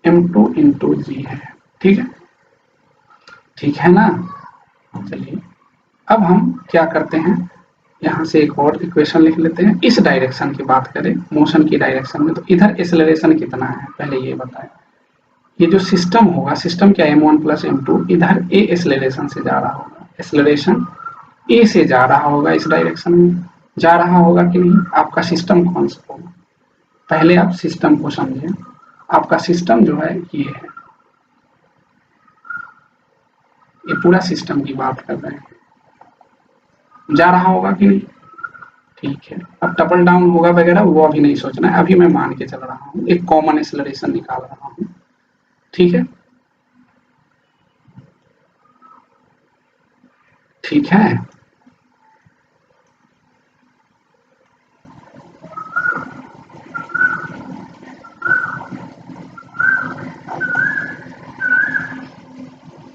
M2 इंटू G है। ठीक है, ठीक है ना। चलिए अब हम क्या करते हैं, यहाँ से एक और इक्वेशन लिख लेते हैं। इस डायरेक्शन की बात करें, मोशन की डायरेक्शन में, तो इधर एक्सेलरेशन कितना है पहले ये बताएं। ये जो सिस्टम होगा, सिस्टम क्या M1 प्लस M2 इधर A एक्सेलरेशन से जा रहा होगा, एक्सेलरेशन A से जा रहा होगा, इस डायरेक्शन में जा रहा होगा कि नहीं। आपका सिस्टम कौन सा होगा, पहले आप सिस्टम को समझें। आपका सिस्टम जो है ये है, ये पूरा सिस्टम की बात कर रहे हैं, जा रहा होगा कि नहीं। ठीक है, अब डबल डाउन होगा वगैरह वो अभी नहीं सोचना है, अभी मैं मान के चल रहा हूँ, एक कॉमन एक्सेलरेशन निकाल रहा हूँ। ठीक है, ठीक है।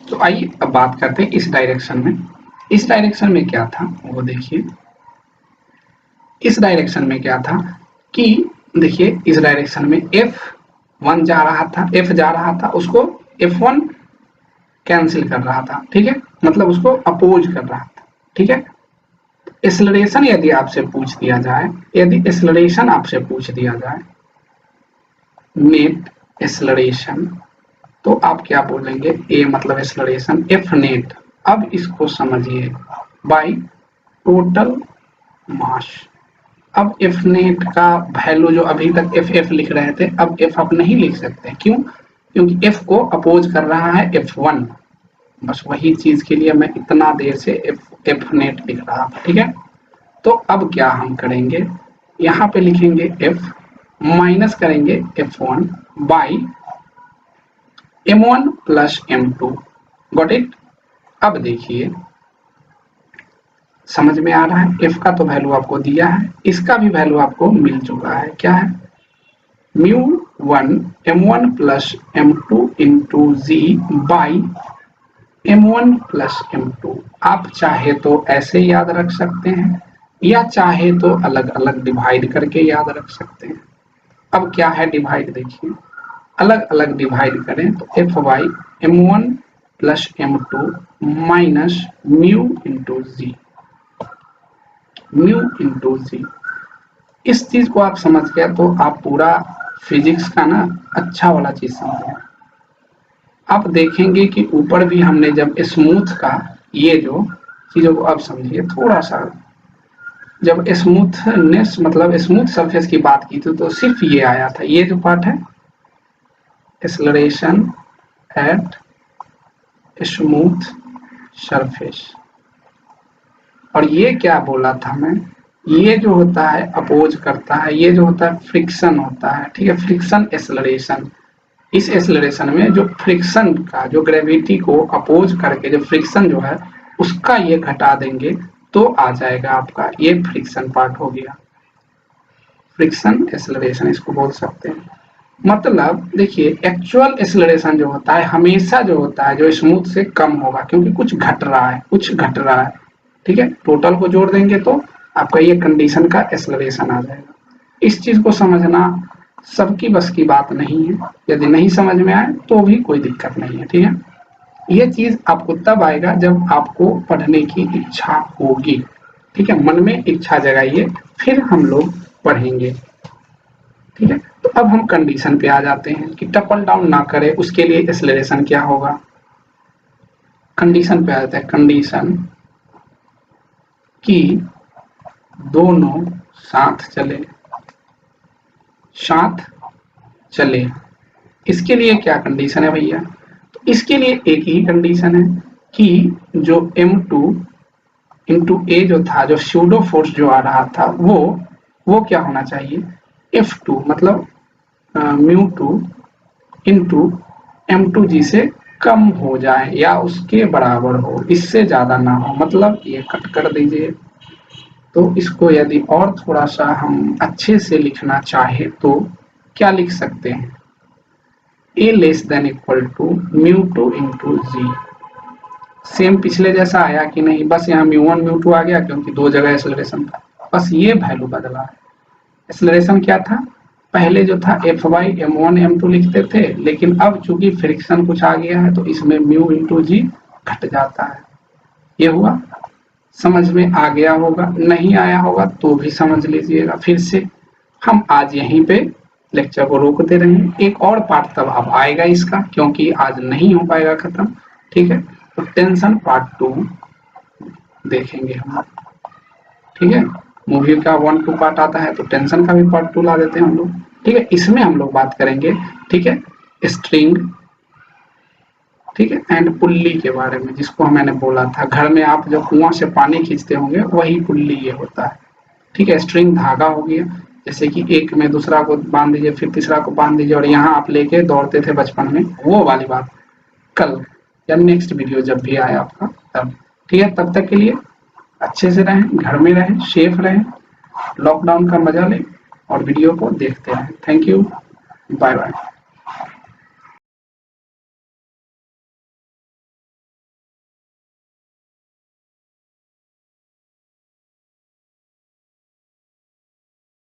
तो आइए अब बात करते हैं इस डायरेक्शन में। इस डायरेक्शन में क्या था वो देखिए, इस डायरेक्शन में क्या था कि देखिए, इस डायरेक्शन में F1 जा रहा था, F जा रहा था, उसको F1 कैंसिल कर रहा था। ठीक है, मतलब उसको अपोज कर रहा था। ठीक है, एक्सेलरेशन यदि आपसे पूछ दिया जाए, यदि एक्सेलरेशन आपसे पूछ दिया जाए, नेट एक्सेलरेशन, तो आप क्या बोलेंगे, A मतलब एक्सेलरेशन, F नेट। अब इसको समझिए, बाई टोटल मास। अब F नेट का वैल्यू जो अभी तक F लिख रहे थे, अब F आप नहीं लिख सकते, क्यों, क्योंकि F को अपोज कर रहा है F1। बस वही चीज के लिए मैं इतना देर से F नेट लिख रहा था। ठीक है, तो अब क्या हम करेंगे, यहाँ पे लिखेंगे F माइनस करेंगे F1 by M1 plus M2। Got it. अब देखिए समझ में आ रहा है? एफ का तो वैल्यू आपको दिया है, इसका भी वैल्यू आपको मिल चुका है। क्या है? μ1 m1 plus m2 into g by m1 plus m2। आप चाहे तो ऐसे याद रख सकते हैं या चाहे तो अलग अलग डिवाइड करके याद रख सकते हैं। अब क्या है डिवाइड, देखिए अलग अलग डिवाइड करें तो F by m1 plus m2 minus mu into g, mu into g. इस चीज को आप समझ गया तो आप पूरा फिजिक्स का ना अच्छा वाला चीज समझ गया। आप देखेंगे कि ऊपर भी हमने जब स्मूथ का ये जो चीजों को आप समझिए थोड़ा सा, जब स्मूथनेस मतलब स्मूथ सरफेस की बात की थी तो सिर्फ ये आया था, ये जो पार्ट है एक्सेलरेशन एट स्मूथ सरफेस। और ये क्या बोला था मैं, ये जो होता है अपोज करता है, ये जो होता है फ्रिक्शन होता है, ठीक है, फ्रिक्शन एक्सेलरेशन। इस एक्सेलरेशन में जो फ्रिक्शन का जो ग्रेविटी को अपोज करके जो फ्रिक्शन जो है उसका ये घटा देंगे तो आ जाएगा आपका ये फ्रिक्शन पार्ट हो गया, फ्रिक्शन एक्सेलरेशन इसको बोल सकते हैं। मतलब देखिए एक्चुअल एक्सेलरेशन जो होता है हमेशा जो होता है जो स्मूथ से कम होगा, क्योंकि कुछ घट रहा है, कुछ घट रहा है, ठीक है। टोटल को जोड़ देंगे तो आपका ये कंडीशन का एक्सेलरेशन आ जाएगा। इस चीज को समझना सबकी बस की बात नहीं है, यदि नहीं समझ में आए तो भी कोई दिक्कत नहीं है, ठीक है। ये चीज आपको तब आएगा जब आपको पढ़ने की इच्छा होगी, ठीक है। मन में इच्छा जगाइए फिर हम लोग पढ़ेंगे, ठीक है। तो अब हम कंडीशन पे आ जाते हैं कि टपल डाउन ना करे उसके लिए एक्सेलरेशन क्या होगा। कंडीशन पे आ जाता है, कंडीशन कि दोनों साथ चले, साथ चले। इसके लिए क्या कंडीशन है भैया, तो इसके लिए एक ही कंडीशन है कि जो m2 इंटू ए जो था, जो स्यूडो फोर्स जो आ रहा था वो क्या होना चाहिए, F2 मतलब μ2 इंटू m2g से कम हो जाए या उसके बराबर हो, इससे ज्यादा ना हो, मतलब ये कट कर दीजिए। तो इसको यदि और थोड़ा सा हम अच्छे से लिखना चाहे तो क्या लिख सकते हैं, a less than equal to μ2 into g. Same पिछले जैसा आया कि नहीं, बस यहाँ μ1 μ2 आ गया क्योंकि दो जगह एक्सेलरेशन था, बस ये वैल्यू बदला है। एक्सेलरेशन क्या था, पहले जो था एफ बाई m1 m2 लिखते थे, लेकिन अब चूंकि फ्रिक्शन कुछ आ गया है तो इसमें म्यू इंटू जी घट जाता है। ये हुआ, समझ में आ गया होगा, नहीं आया होगा तो भी समझ लीजिएगा फिर से। हम आज यहीं पे लेक्चर को रोकते रहें, एक और पार्ट तब अब आएगा इसका, क्योंकि आज नहीं हो पाएगा खत्म, ठीक है। तो टेंशन पार्ट 2 देखेंगे हम, ठीक है। मूवी का 1-2 पार्ट आता है तो टेंशन का भी पार्ट 2 ला देते हैं हम लोग, ठीक है। इसमें हम लोग बात करेंगे, ठीक है, स्ट्रिंग, ठीक है, एंड पुल्ली के बारे में, जिसको मैंने बोला था घर में आप जब कुआं से पानी खींचते होंगे वही पुल्ली ये होता है, ठीक है। स्ट्रिंग धागा हो गया, जैसे कि एक में दूसरा को बांध दीजिए फिर तीसरा को बांध दीजिए और यहाँ आप लेके दौड़ते थे बचपन में, वो वाली बात कल या नेक्स्ट वीडियो जब भी आए आपका तब, ठीक है। तब तक के लिए अच्छे से रहें, घर में रहें, सेफ रहें, लॉकडाउन का मजा लें और वीडियो को देखते रहें। Thank you, bye bye.